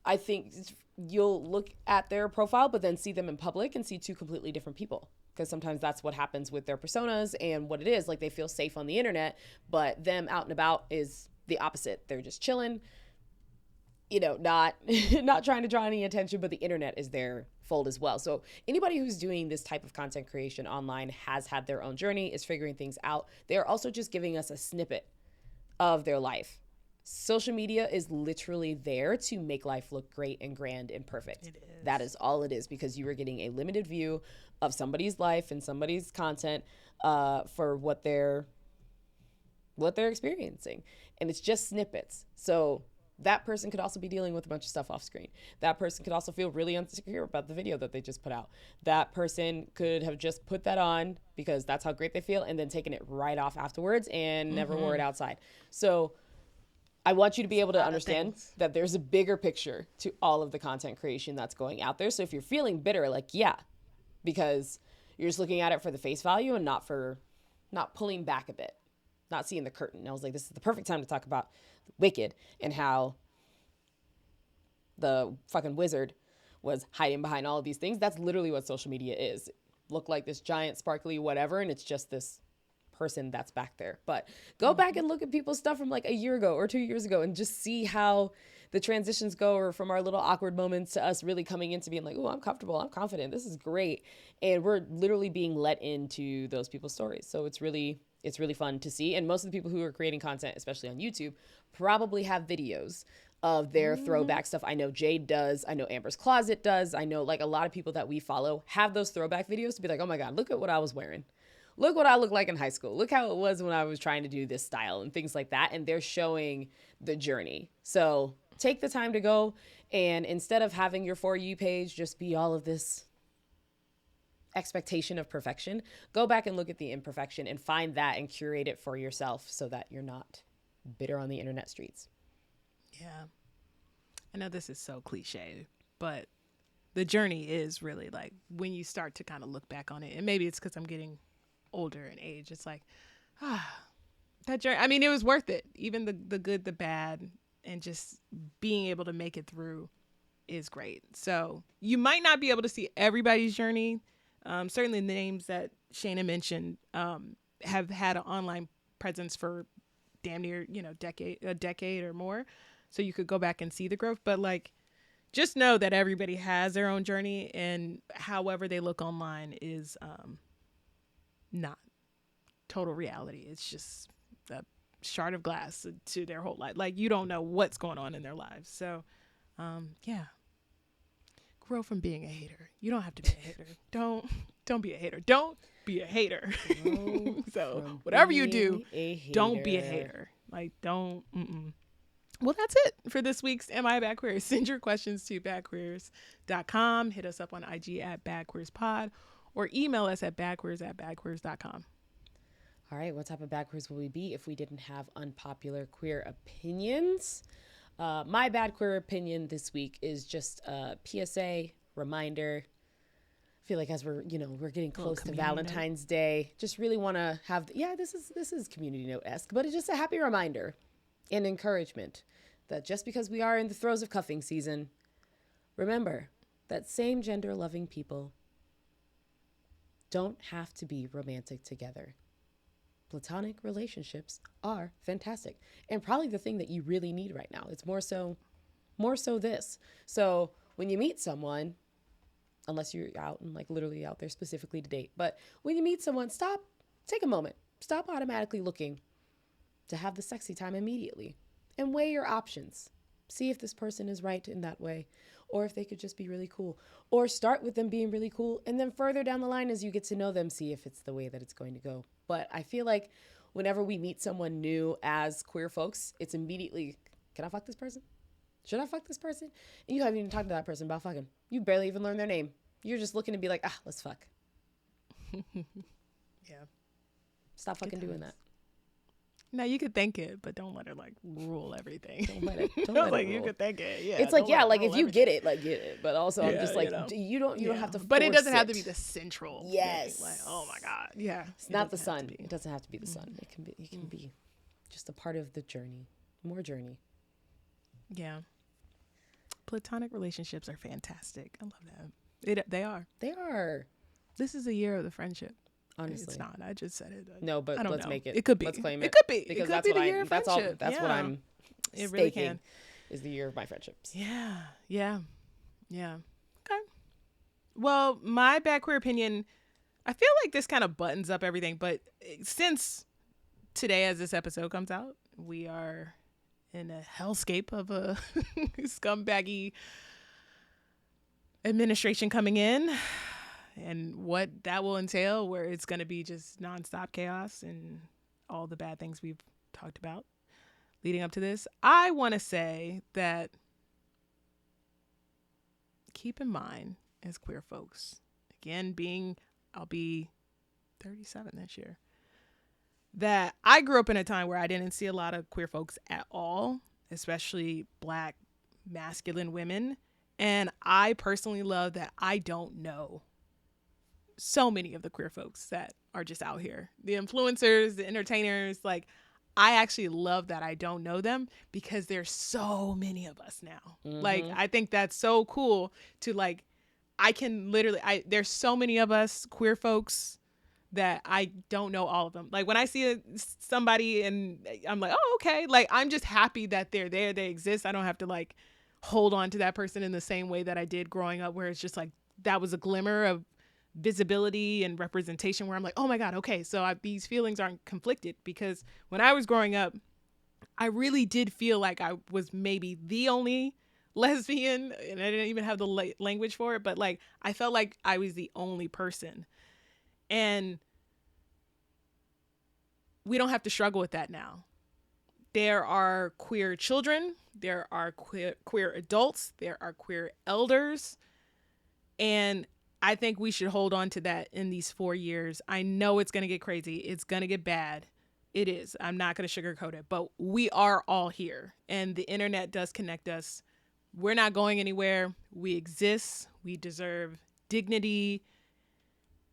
Speaker 2: I think you'll look at their profile, but then see them in public and see two completely different people. Because sometimes that's what happens with their personas and what it is. Like, they feel safe on the internet, but them out and about is the opposite. They're just chilling, not trying to draw any attention, but the internet is their fold as well. So anybody who's doing this type of content creation online has had their own journey, is figuring things out. They are also just giving us a snippet of their life. Social media is literally there to make life look great and grand and perfect.
Speaker 1: It is.
Speaker 2: That is all it is, because you are getting a limited view of somebody's life and somebody's content for what they're experiencing. And it's just snippets. So that person could also be dealing with a bunch of stuff off screen. That person could also feel really insecure about the video that they just put out. That person could have just put that on because that's how great they feel and then taken it right off afterwards and never wore it outside. So I want you to be able to understand that there's a bigger picture to all of the content creation that's going out there. So if you're feeling bitter, like, yeah, because you're just looking at it for the face value and not pulling back a bit, not seeing the curtain. And I was like, this is the perfect time to talk about Wicked and how the fucking wizard was hiding behind all of these things. That's literally what social media is. Look like this giant sparkly whatever, and it's just this person that's back there. But go back and look at people's stuff from like a year ago or 2 years ago and just see how the transitions go, or from our little awkward moments to us really coming into being like, oh, I'm comfortable, I'm confident, this is great. And we're literally being let into those people's stories. So it's really fun to see. And most of the people who are creating content, especially on YouTube, probably have videos of their throwback stuff. I know Jade does. I know Amber's Closet does. I know like a lot of people that we follow have those throwback videos to be like, oh my God, look at what I was wearing. Look what I look like in high school. Look how it was when I was trying to do this style and things like that. And they're showing the journey. So take the time to go, and instead of having your For You page just be all of this expectation of perfection, go back and look at the imperfection and find that and curate it for yourself so that you're not bitter on the internet streets.
Speaker 1: Yeah. I know this is so cliche, but the journey is really like when you start to kind of look back on it, and maybe it's because I'm getting older in age, it's like, that journey, I mean, it was worth it. Even the good, the bad, and just being able to make it through is great. So you might not be able to see everybody's journey. Certainly the names that Shana mentioned have had an online presence for damn near, a decade or more. So you could go back and see the growth. But like, just know that everybody has their own journey, and however they look online is not total reality. It's just a shard of glass to their whole life. Like, you don't know what's going on in their lives. So yeah, grow from being a hater. You don't have to be a hater. Don't be a hater. Don't be a hater. So whatever you do, don't be a hater. Like, don't. Well, that's it for this week's Am I a Bad Queer? Send your questions to badqueers.com. Hit us up on IG at badqueerspod, or email us at badqueers@badqueers.com.
Speaker 2: All right, what type of bad queers will we be if we didn't have unpopular queer opinions? My bad queer opinion this week is just a PSA reminder. I feel like as we're getting close to Valentine's Day, just really want to have, this is community note-esque, but it's just a happy reminder and encouragement that just because we are in the throes of cuffing season, remember that same gender loving people don't have to be romantic together. Platonic relationships are fantastic, and probably the thing that you really need right now. It's more so this. So when you meet someone, unless you're out and like literally out there specifically to date, but when you meet someone, take a moment, stop automatically looking to have the sexy time immediately, and weigh your options. See if this person is right in that way, or if they could just be really cool, or start with them being really cool, and then further down the line as you get to know them, see if it's the way that it's going to go. But I feel like whenever we meet someone new as queer folks, it's immediately, can I fuck this person? Should I fuck this person? And you haven't even talked to that person about fucking. You barely even learned their name. You're just looking to be like, let's fuck.
Speaker 1: Yeah.
Speaker 2: Stop fucking doing that.
Speaker 1: No, you could think it, but don't let her like rule everything.
Speaker 2: Don't let it rule.
Speaker 1: You could think it. Yeah.
Speaker 2: It's like, like if you get it, like get it. But also I'm just like, you don't have to force
Speaker 1: But it doesn't have to be the central thing. Like, oh my God. Yeah.
Speaker 2: It's not the sun. It doesn't have to be the sun. It can be just a part of the journey. More journey.
Speaker 1: Yeah. Platonic relationships are fantastic. I love that. They are.
Speaker 2: They are.
Speaker 1: This is a year of the friendship.
Speaker 2: Honestly,
Speaker 1: it's not. I just said it.
Speaker 2: No, but let's make it.
Speaker 1: It could be.
Speaker 2: Let's claim it.
Speaker 1: It could be.
Speaker 2: Because
Speaker 1: it could
Speaker 2: that's
Speaker 1: be the year of friendship.
Speaker 2: That's what I'm
Speaker 1: it
Speaker 2: staking
Speaker 1: really can.
Speaker 2: Is the year of my friendships.
Speaker 1: Yeah. Okay. Well, my bad queer opinion, I feel like this kind of buttons up everything, but since today, as this episode comes out, we are in a hellscape of a scumbaggy administration coming in, and what that will entail, where it's going to be just nonstop chaos and all the bad things we've talked about. leading up to this, I want to say that keep in mind as queer folks, again, I'll be 37 this year, that I grew up in a time where I didn't see a lot of queer folks at all, especially Black masculine women. And I personally love that I don't know so many of the queer folks that are just out here. The influencers, the entertainers, like, I actually love that I don't know them because there's so many of us now. Like, I think that's so cool to, like, I can literally, there's so many of us queer folks that I don't know all of them. Like, when I see somebody and I'm like, oh, okay. Like, I'm just happy that they're there, they exist. I don't have to, like, hold on to that person in the same way that I did growing up, where it's just like, that was a glimmer of visibility and representation where I'm like, oh my God, okay, so these feelings aren't conflicted. Because when I was growing up, I really did feel like I was maybe the only lesbian, and I didn't even have the language for it, but like, I felt like I was the only person. And we don't have to struggle with that now. There are queer children, there are queer adults, there are queer elders, and I think we should hold on to that in these 4 years. I know it's going to get crazy. It's going to get bad. It is. I'm not going to sugarcoat it, but we are all here, and the internet does connect us. We're not going anywhere. We exist. We deserve dignity.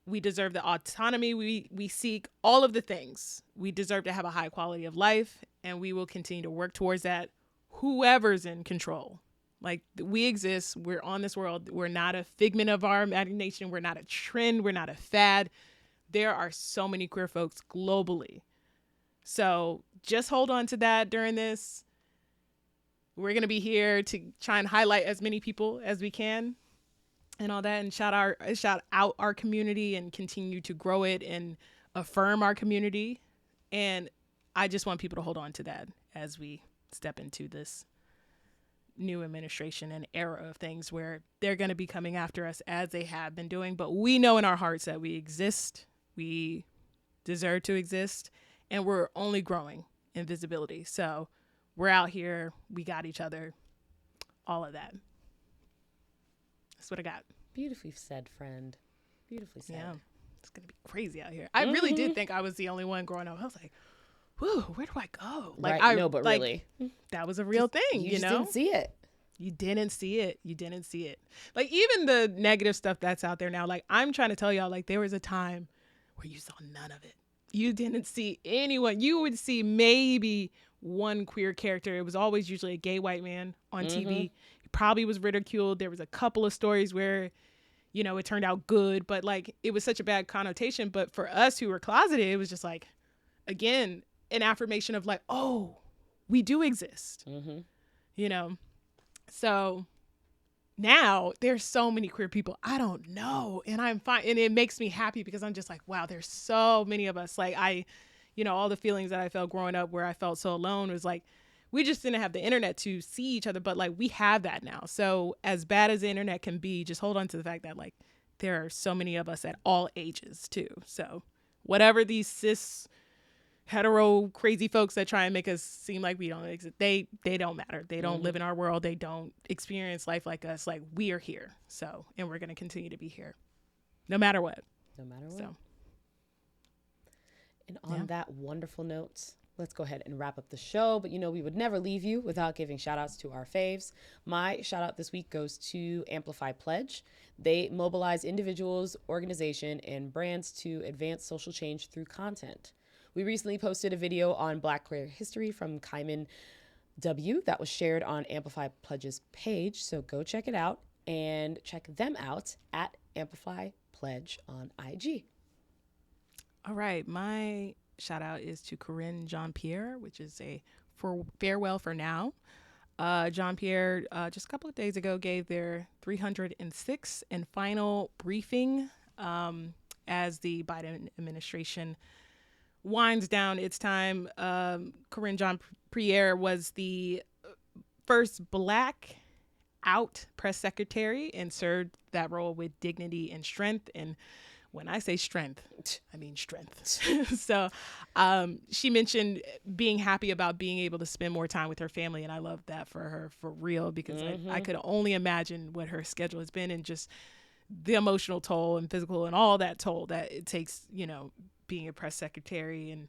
Speaker 1: We deserve the autonomy we seek, all of the things. We deserve to have a high quality of life, and we will continue to work towards that, whoever's in control. Like, we exist. We're on this world. We're not a figment of our imagination. We're not a trend. We're not a fad. There are so many queer folks globally. So just hold on to that during this. We're going to be here to try and highlight as many people as we can and all that, and shout out our community and continue to grow it and affirm our community. And I just want people to hold on to that as we step into this new administration and era of things where they're going to be coming after us as they have been doing. But we know in our hearts that we exist, we deserve to exist, and we're only growing in visibility. So we're out here, we got each other, all of that. That's what I got.
Speaker 2: Beautifully said, friend. Beautifully said.
Speaker 1: Yeah, it's going to be crazy out here. I really did think I was the only one growing up. I was like, whoo, where do I go? Like,
Speaker 2: right, no, but like, really,
Speaker 1: that was a real thing,
Speaker 2: you
Speaker 1: know?
Speaker 2: didn't see it.
Speaker 1: You didn't see it. You didn't see it. Like, even the negative stuff that's out there now, like, I'm trying to tell y'all, like, there was a time where you saw none of it. You didn't see anyone. You would see maybe one queer character. It was always usually a gay white man on TV. He probably was ridiculed. There was a couple of stories where, you know, it turned out good, but like, it was such a bad connotation. But for us who were closeted, it was just like, again, an affirmation of like, oh, we do exist, you know? So now there's so many queer people I don't know, and I'm fine. And it makes me happy because I'm just like, wow, there's so many of us. Like, you know, all the feelings that I felt growing up where I felt so alone was like, we just didn't have the internet to see each other, but like, we have that now. So as bad as the internet can be, just hold on to the fact that like, there are so many of us at all ages too. So whatever these cis hetero crazy folks that try and make us seem like we don't exist, they don't matter. They don't live in our world. They don't experience life like us. Like, we are here. So, and we're going to continue to be here no matter what.
Speaker 2: No matter what.
Speaker 1: So.
Speaker 2: And on that wonderful note, let's go ahead and wrap up the show. But you know, we would never leave you without giving shout outs to our faves. My shout out this week goes to Amplify Pledge. They mobilize individuals, organization, and brands to advance social change through content. We recently posted a video on Black queer history from Kymon W that was shared on Amplify Pledge's page. So go check it out and check them out at Amplify Pledge on IG.
Speaker 1: All right. My shout out is to Karine Jean-Pierre, which is a farewell for now. Jean-Pierre, just a couple of days ago, gave their 306th and final briefing as the Biden administration winds down its time. Karine Jean-Pierre was the first Black out press secretary and served that role with dignity and strength. And when I say strength, I mean strength. So she mentioned being happy about being able to spend more time with her family. And I love that for her, for real, because I could only imagine what her schedule has been and just the emotional toll and physical and all that toll that it takes, you know, being a press secretary and,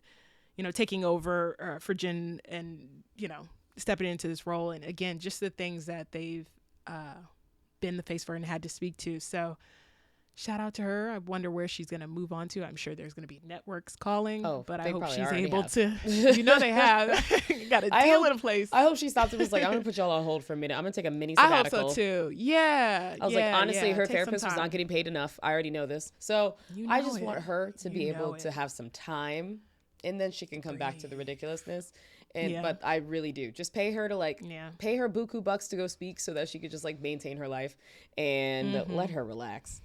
Speaker 1: you know, taking over for Jen and, you know, stepping into this role. And again, just the things that they've been the face for and had to speak to. So shout out to her. I wonder where she's going to move on to. I'm sure there's going to be networks calling, but I hope she's able to, you know, they have got a deal in place.
Speaker 2: I hope she stopped and was like, I'm going to put y'all on hold for a minute. I'm going to take a mini sabbatical.
Speaker 1: I hope so too. Yeah.
Speaker 2: I was like, honestly, her therapist was not getting paid enough. I already know this. So I just want her to be able to have some time, and then she can come back to the ridiculousness. And but I really do just pay her to pay her buku bucks to go speak so that she could just like maintain her life and let her relax.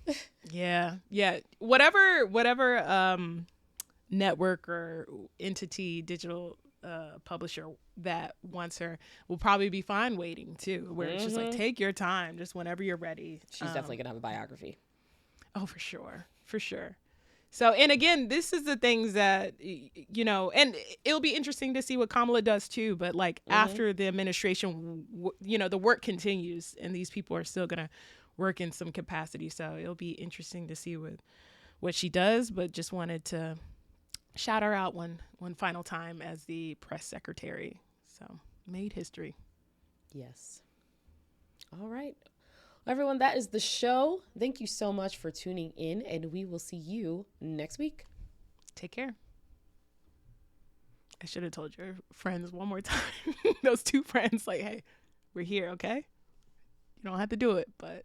Speaker 1: Yeah. Whatever network or entity, digital publisher that wants her will probably be fine waiting too, where it's just like, take your time, just whenever you're ready.
Speaker 2: She's definitely gonna have a biography.
Speaker 1: Oh, for sure. So, and again, this is the things that, you know, and it'll be interesting to see what Kamala does too. But like after the administration, you know, the work continues and these people are still going to work in some capacity. So it'll be interesting to see what she does. But just wanted to shout her out one final time as the press secretary. So made history.
Speaker 2: Yes. All right. Everyone, that is the show. Thank you so much for tuning in, and we will see you next week.
Speaker 1: Take care. I should have told your friends one more time. Those two friends, like, hey, we're here, okay? You don't have to do it, but...